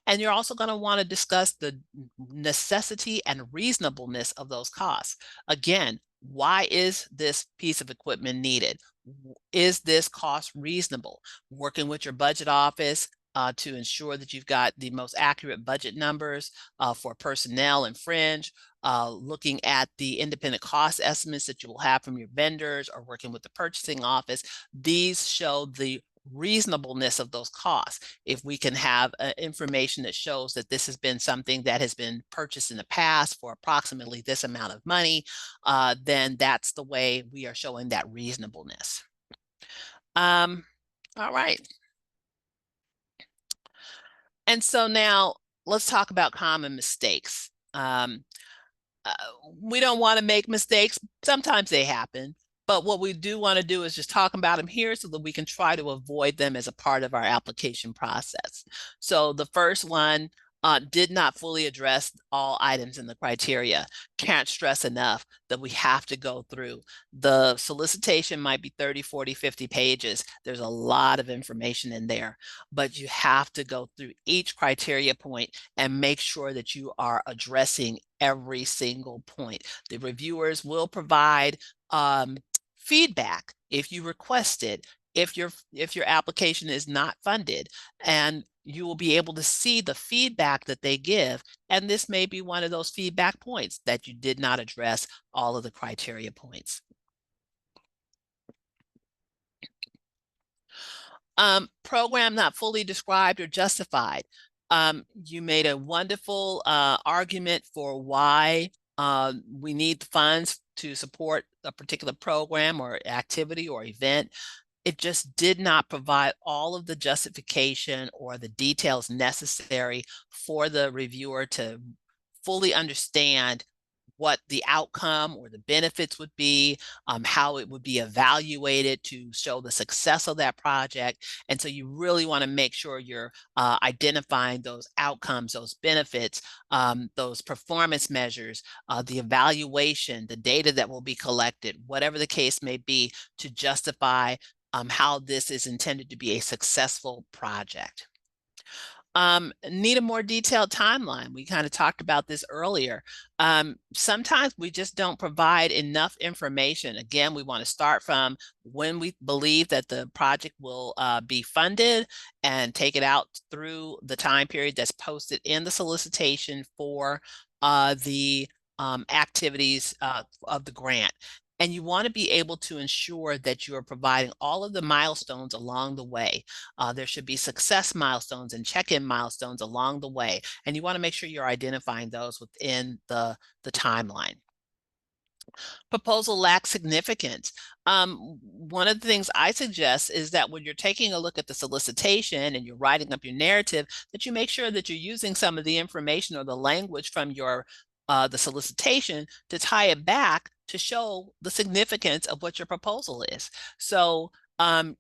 S1: And you're also going to want to discuss the necessity and reasonableness of those costs. Again, why is this piece of equipment needed? Is this cost reasonable? Working with your budget office to ensure that you've got the most accurate budget numbers for personnel and fringe, looking at the independent cost estimates that you will have from your vendors, or working with the purchasing office. These show the reasonableness of those costs. If we can have information that shows that this has been something that has been purchased in the past for approximately this amount of money, then that's the way we are showing that reasonableness. All right. And so now let's talk about common mistakes. We don't want to make mistakes. Sometimes they happen. But what we do want to do is just talk about them here so that we can try to avoid them as a part of our application process. So the first one did not fully address all items in the criteria. Can't stress enough that we have to go through. The solicitation might be 30, 40, 50 pages. There's a lot of information in there, but you have to go through each criteria point and make sure that you are addressing every single point. The reviewers will provide feedback if you request it, if your application is not funded, and you will be able to see the feedback that they give. And this may be one of those feedback points that you did not address all of the criteria points. Program not fully described or justified. You made a wonderful argument for why we need the funds to support a particular program or activity or event. It just did not provide all of the justification or the details necessary for the reviewer to fully understand what the outcome or the benefits would be, how it would be evaluated to show the success of that project. And so you really want to make sure you're identifying those outcomes, those benefits, those performance measures, the evaluation, the data that will be collected, whatever the case may be, to justify how this is intended to be a successful project. Need a more detailed timeline. We kind of talked about this earlier. Sometimes we just don't provide enough information. Again, we want to start from when we believe that the project will be funded and take it out through the time period that's posted in the solicitation for the activities of the grant. And you want to be able to ensure that you are providing all of the milestones along the way. There should be success milestones and check-in milestones along the way. And you want to make sure you're identifying those within the timeline. Proposal lacks significance. One of the things I suggest is that when you're taking a look at the solicitation and you're writing up your narrative, that you make sure that you're using some of the information or the language from your the solicitation to tie it back to show the significance of what your proposal is. So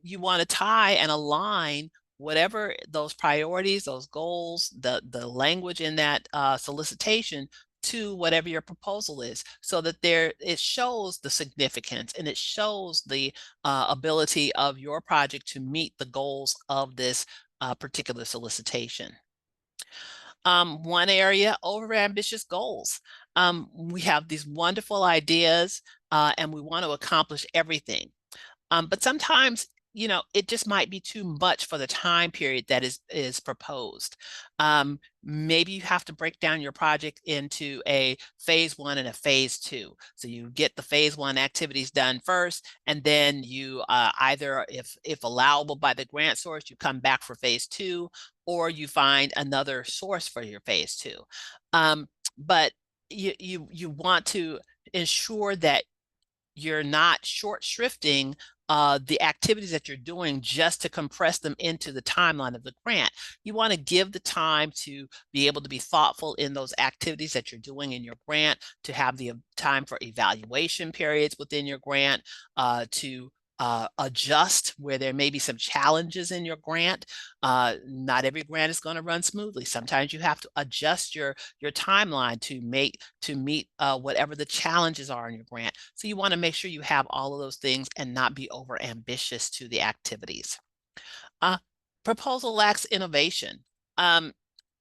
S1: you want to tie and align whatever those priorities, those goals, the language in that solicitation to whatever your proposal is, so that it shows the significance and it shows the ability of your project to meet the goals of this particular solicitation. One area, overambitious goals. We have these wonderful ideas and we want to accomplish everything. But sometimes, it just might be too much for the time period that is proposed. Maybe you have to break down your project into a phase 1 and a phase 2. So you get the phase 1 activities done first, and then you either, if allowable by the grant source, you come back for phase 2, or you find another source for your phase 2. But you want to ensure that you're not short shrifting the activities that you're doing just to compress them into the timeline of the grant. You want to give the time to be able to be thoughtful in those activities that you're doing in your grant, to have the time for evaluation periods within your grant, to adjust where there may be some challenges in your grant. Not every grant is going to run smoothly. Sometimes you have to adjust your timeline to meet whatever the challenges are in your grant. So you want to make sure you have all of those things and not be over ambitious to the activities. Proposal lacks innovation.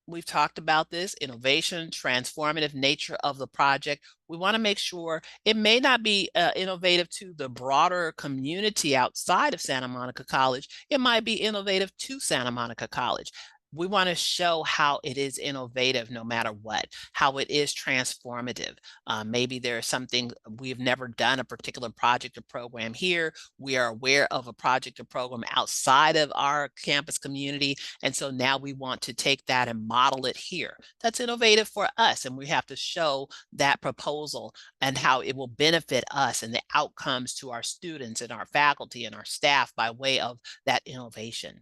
S1: We've talked about this innovation, transformative nature of the project. We want to make sure it may not be innovative to the broader community outside of Santa Monica College. It might be innovative to Santa Monica College. We want to show how it is innovative no matter what, how it is transformative. Maybe there's something we've never done, a particular project or program here. We are aware of a project or program outside of our campus community. And so now we want to take that and model it here. That's innovative for us. And we have to show that proposal and how it will benefit us and the outcomes to our students and our faculty and our staff by way of that innovation.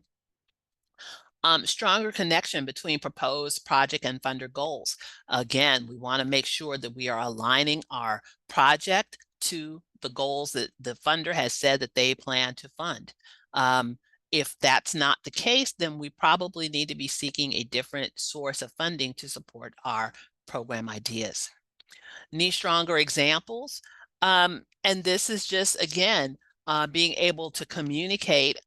S1: Stronger connection between proposed project and funder goals. Again, we want to make sure that we are aligning our project to the goals that the funder has said that they plan to fund. If that's not the case, then we probably need to be seeking a different source of funding to support our program ideas. Need stronger examples. And this is just, again, being able to communicate,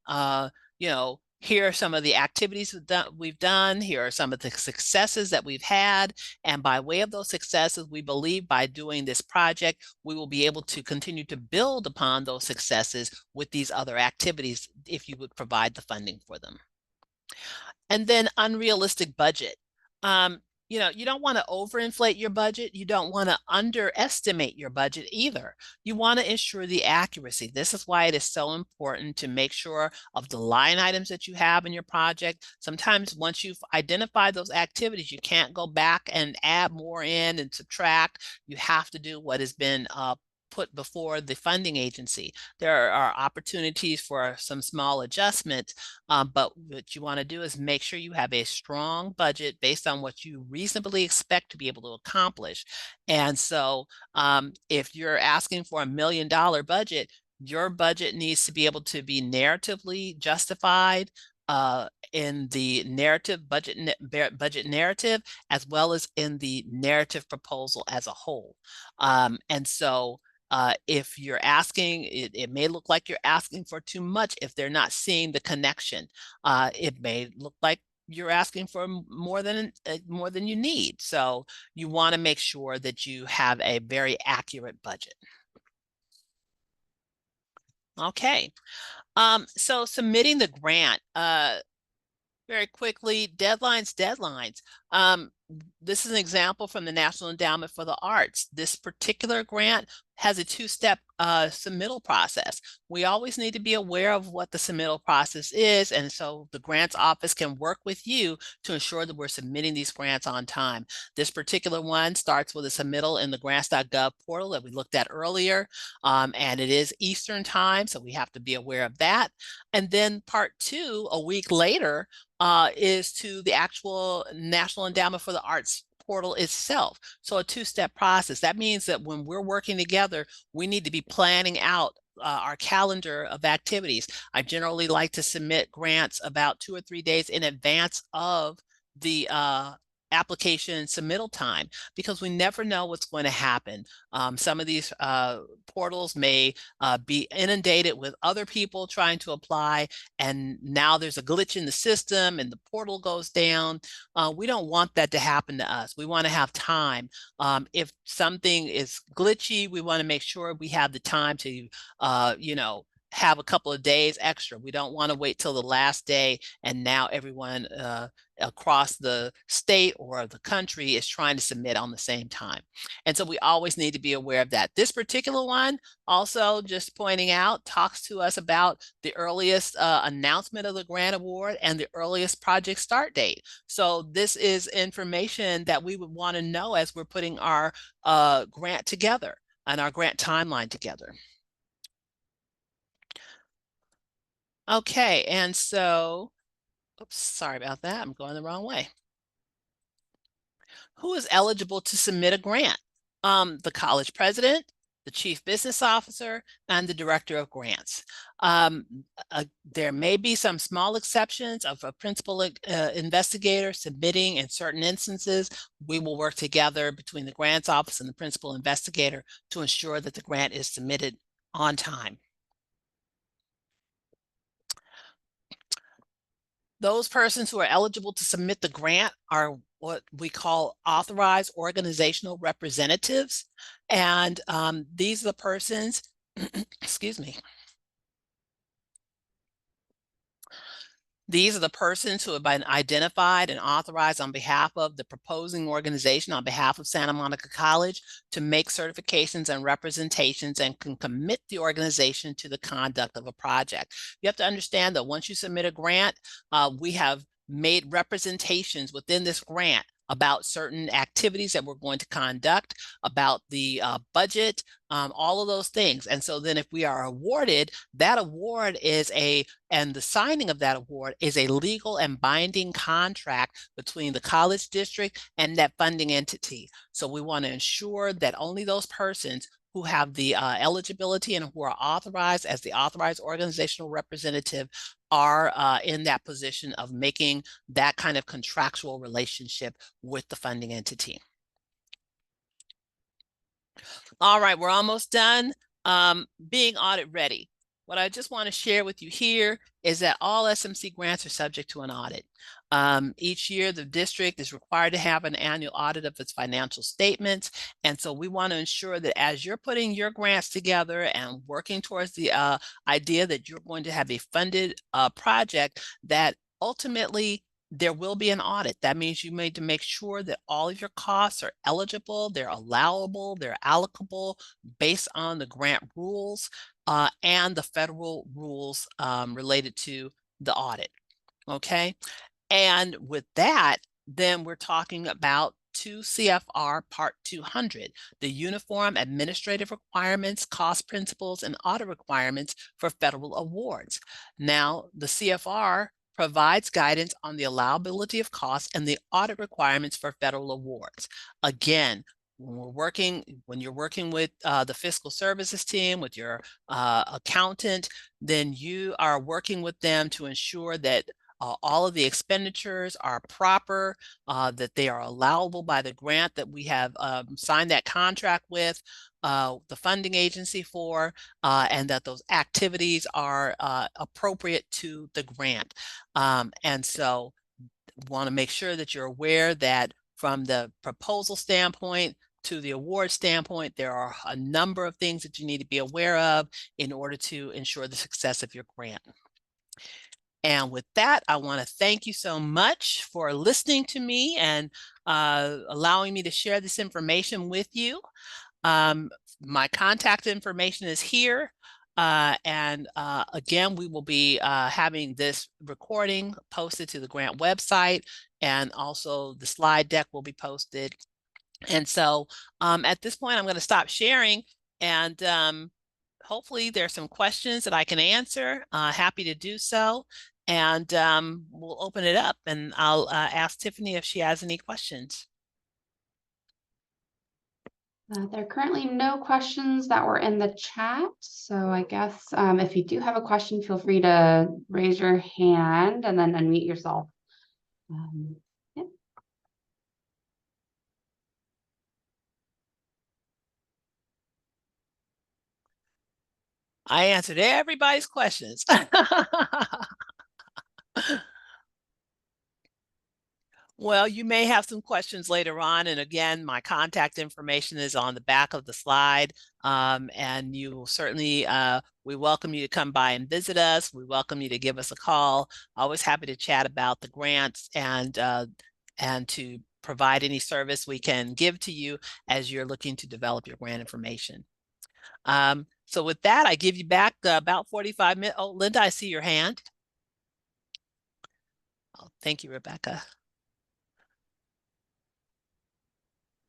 S1: here are some of the activities we've done. Here are some of the successes that we've had. And by way of those successes, we believe by doing this project, we will be able to continue to build upon those successes with these other activities if you would provide the funding for them. And then unrealistic budget. You don't want to overinflate your budget. You don't want to underestimate your budget either. You want to ensure the accuracy. This is why it is so important to make sure of the line items that you have in your project. Sometimes once you've identified those activities, you can't go back and add more in and subtract. You have to do what has been put before the funding agency. There are opportunities for some small adjustments, but what you want to do is make sure you have a strong budget based on what you reasonably expect to be able to accomplish. And so if you're asking for $1 million budget, your budget needs to be able to be narratively justified in the budget narrative, as well as in the narrative proposal as a whole. And so if you're asking, it may look like you're asking for too much if they're not seeing the connection. It may look like you're asking for more than you need. So you want to make sure that you have a very accurate budget. Okay. So submitting the grant, very quickly, deadlines. This is an example from the National Endowment for the Arts. This particular grant has a two-step submittal process. We always need to be aware of what the submittal process is, and so the grants office can work with you to ensure that we're submitting these grants on time. This particular one starts with a submittal in the grants.gov portal that we looked at earlier, and it is Eastern time, so we have to be aware of that. And then part two, a week later, is to the actual National Endowment for the Arts portal itself. So a two-step process. That means that when we're working together, we need to be planning out our calendar of activities. I generally like to submit grants about 2 or 3 days in advance of the application submittal time, because we never know what's going to happen. Some of these portals may be inundated with other people trying to apply, and now there's a glitch in the system and the portal goes down. We don't want that to happen to us. We want to have time. If something is glitchy, we want to make sure we have the time to, have a couple of days extra. We don't want to wait till the last day and now everyone across the state or the country is trying to submit on the same time. And so we always need to be aware of that. This particular one, also just pointing out, talks to us about the earliest announcement of the grant award and the earliest project start date. So this is information that we would want to know as we're putting our grant together and our grant timeline together. Okay, and so, oops, sorry about that. I'm going the wrong way. Who is eligible to submit a grant? The college president, the chief business officer, and the director of grants. There may be some small exceptions of a principal investigator submitting in certain instances. We will work together between the grants office and the principal investigator to ensure that the grant is submitted on time. Those persons who are eligible to submit the grant are what we call authorized organizational representatives. And these are the persons, excuse me, these are the persons who have been identified and authorized on behalf of the proposing organization, on behalf of Santa Monica College, to make certifications and representations and can commit the organization to the conduct of a project. You have to understand that once you submit a grant, we have made representations within this grant about certain activities that we're going to conduct, about the budget, all of those things. And so then if we are awarded, that award is and the signing of that award is a legal and binding contract between the college district and that funding entity. So we want to ensure that only those persons who have the eligibility and who are authorized as the authorized organizational representative are in that position of making that kind of contractual relationship with the funding entity. All right, we're almost done. Being audit ready. What I just want to share with you here is that all SMC grants are subject to an audit. Each year, the district is required to have an annual audit of its financial statements. And so we want to ensure that as you're putting your grants together and working towards the idea that you're going to have a funded project, that ultimately there will be an audit. That means you need to make sure that all of your costs are eligible, they're allowable, they're allocable based on the grant rules and the federal rules related to the audit. Okay. And with that, then we're talking about 2 CFR Part 200, the Uniform Administrative Requirements, Cost Principles, and Audit Requirements for Federal Awards. Now, the CFR provides guidance on the allowability of costs and the audit requirements for federal awards. Again, when you're working with the fiscal services team, with your accountant, then you are working with them to ensure that all of the expenditures are proper, that they are allowable by the grant that we have signed that contract with the funding agency for, and that those activities are appropriate to the grant. And so want to make sure that you're aware that from the proposal standpoint to the award standpoint, there are a number of things that you need to be aware of in order to ensure the success of your grant. And with that, I want to thank you so much for listening to me and allowing me to share this information with you. My contact information is here. And again, we will be having this recording posted to the grant website, and also the slide deck will be posted. And so at this point, I'm going to stop sharing, and hopefully there's some questions that I can answer. Happy to do so. And we'll open it up, and I'll ask Tiffany if she has any questions.
S2: There are currently no questions that were in the chat. So I guess if you do have a question, feel free to raise your hand and then unmute yourself. Yeah.
S1: I answered everybody's questions. Well, you may have some questions later on. And again, my contact information is on the back of the slide. And you will certainly, we welcome you to come by and visit us. We welcome you to give us a call. Always happy to chat about the grants and to provide any service we can give to you as you're looking to develop your grant information. So with that, I give you back about 45 minutes. Oh, Linda, I see your hand. Oh, thank you, Rebecca.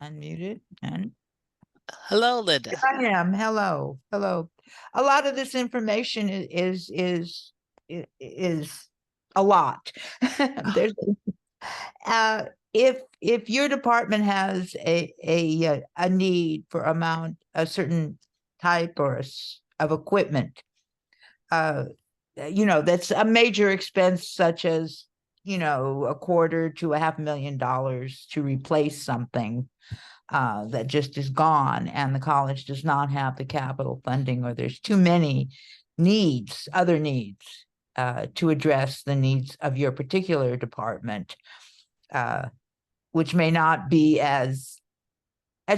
S3: Unmuted and
S1: hello, Linda.
S3: Here I am. Hello. A lot of this information is a lot. There's if your department has a need for a certain type of equipment, that's a major expense, such as $250,000 to $500,000 to replace something that just is gone, and the college does not have the capital funding, or there's too many other needs to address the needs of your particular department, which may not be as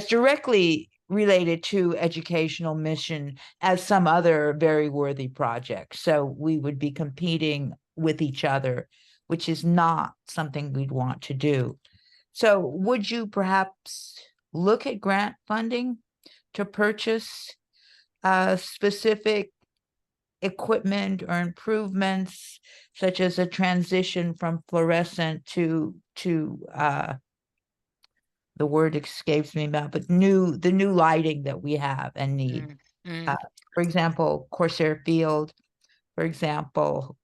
S3: directly related to educational mission as some other very worthy projects. So we would be competing with each other, which is not something we'd want to do. So would you perhaps look at grant funding to purchase specific equipment or improvements, such as a transition from fluorescent to the word escapes me now, but the new lighting that we have and need. For example, Corsair Field, for example,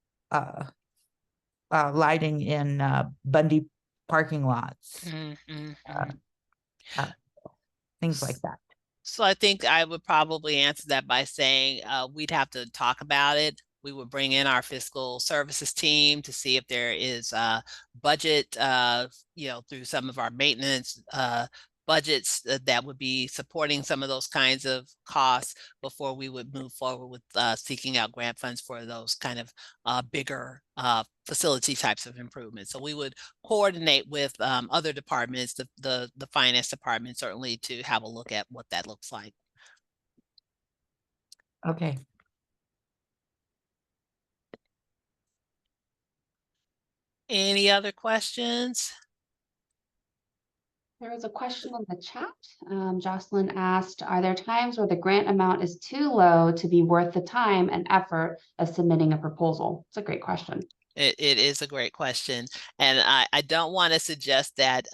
S3: lighting in Bundy parking lots, things like that.
S1: So I think I would probably answer that by saying we'd have to talk about it. We would bring in our fiscal services team to see if there is budget, through some of our maintenance budgets that would be supporting some of those kinds of costs before we would move forward with seeking out grant funds for those kind of bigger facility types of improvements. So we would coordinate with other departments, the finance department, certainly, to have a look at what that looks like.
S3: Okay.
S1: Any other questions?
S2: There was a question in the chat. Jocelyn asked, are there times where the grant amount is too low to be worth the time and effort of submitting a proposal? It's a great question.
S1: It is a great question. And I don't want to suggest that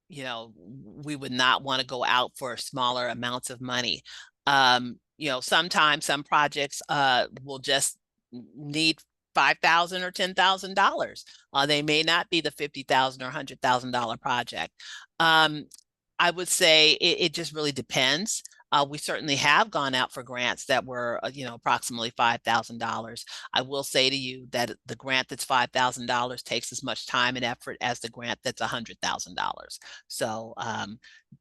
S1: we would not want to go out for smaller amounts of money. Sometimes some projects will just need $5,000 or $10,000. They may not be the $50,000 or $100,000 project. I would say it just really depends. We certainly have gone out for grants that were, approximately $5,000. I will say to you that the grant that's $5,000 takes as much time and effort as the grant that's $100,000. So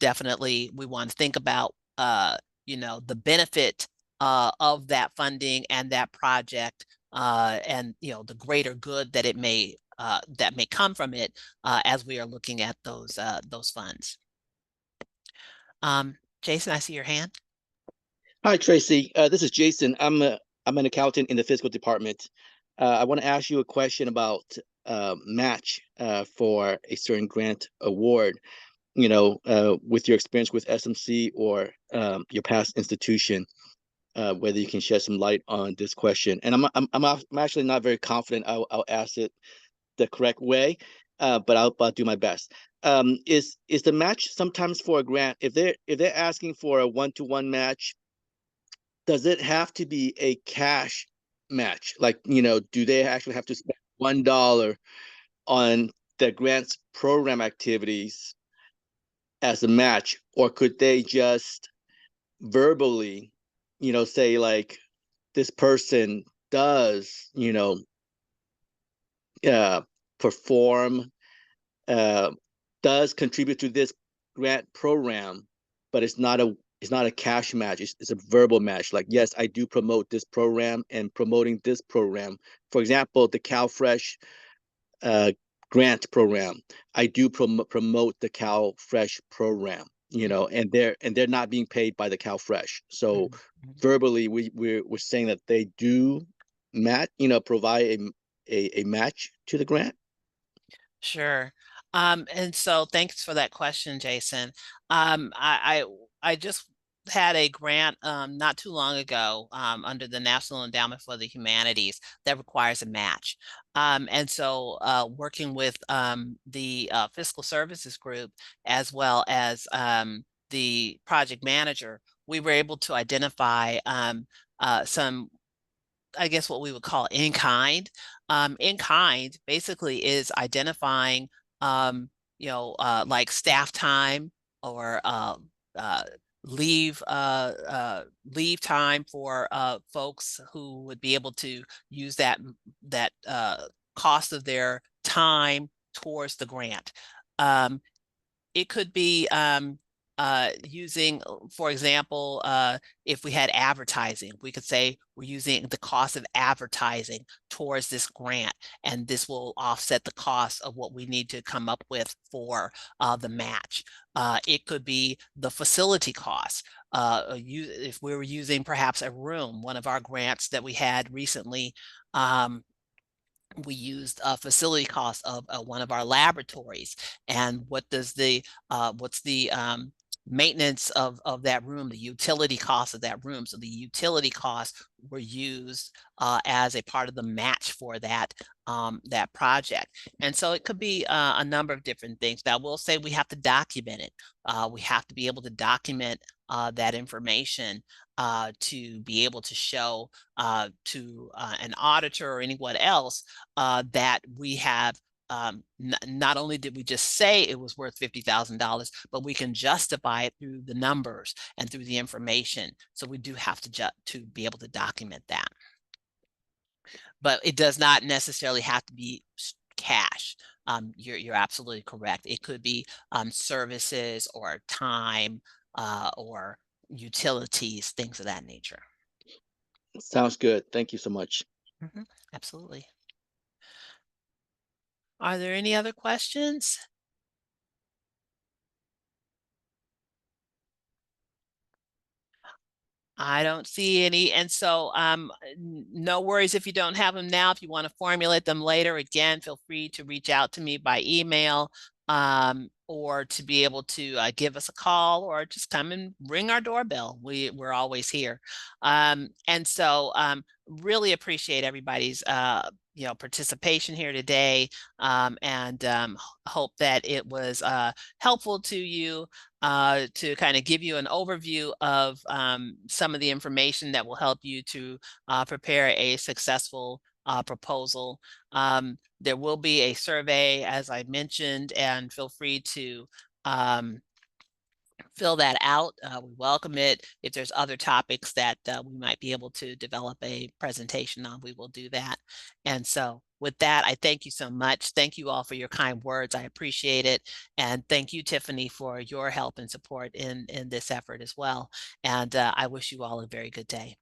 S1: definitely we want to think about, the benefit of that funding and that project, and the greater good that it may come from it as we are looking at those funds. Jason, I see your hand.
S4: Hi, Tracy. This is Jason. I'm an accountant in the fiscal department. I want to ask you a question about match for a certain grant award. With your experience with SMC or your past institution, whether you can shed some light on this question. And I'm actually not very confident I'll ask it the correct way, but I'll do my best. Is the match sometimes for a grant, if they're asking for a 1-to-1 match, does it have to be a cash match? Like, do they actually have to spend $1 on the grants program activities as a match, or could they just verbally, say like, this person does, perform, does contribute to this grant program, but it's not a cash match. It's a verbal match. Like, yes, I do promote this program and promoting this program. For example, the CalFresh grant program. I do promote the CalFresh program, and they're not being paid by the CalFresh. So verbally, we're saying that they do provide a match to the grant.
S1: Sure. And so thanks for that question, Jason. I just had a grant not too long ago under the National Endowment for the Humanities that requires a match. And so working with the fiscal services group as well as the project manager, we were able to identify some, I guess, what we would call in kind. In kind basically is identifying, like staff time or leave time for folks who would be able to use that cost of their time towards the grant. It could be using, for example, if we had advertising, we could say we're using the cost of advertising towards this grant, and this will offset the cost of what we need to come up with for the match. It could be the facility costs. If we were using perhaps a room, one of our grants that we had recently, we used a facility cost of one of our laboratories, and what's the maintenance of that room, the utility cost of that room. So the utility costs were used as a part of the match for that project. And so it could be a number of different things. Now, we'll say we have to document it. We have to be able to document that information to be able to show to an auditor or anyone else that we have not only did we just say it was worth $50,000, but we can justify it through the numbers and through the information. So we do have to be able to document that. But it does not necessarily have to be cash. You're absolutely correct. It could be services or time or utilities, things of that nature.
S4: Sounds good. Thank you so much.
S1: Absolutely. Are there any other questions? I don't see any. And so no worries if you don't have them now. If you want to formulate them later, again, feel free to reach out to me by email or to be able to give us a call or just come and ring our doorbell. We're always here. And so really appreciate everybody's participation here today and hope that it was helpful to you to kind of give you an overview of some of the information that will help you to prepare a successful proposal. There will be a survey, as I mentioned, and feel free to fill that out. We welcome it. If there's other topics that we might be able to develop a presentation on, we will do that. And so with that, I thank you so much. Thank you all for your kind words. I appreciate it. And thank you, Tiffany, for your help and support in this effort as well. And I wish you all a very good day.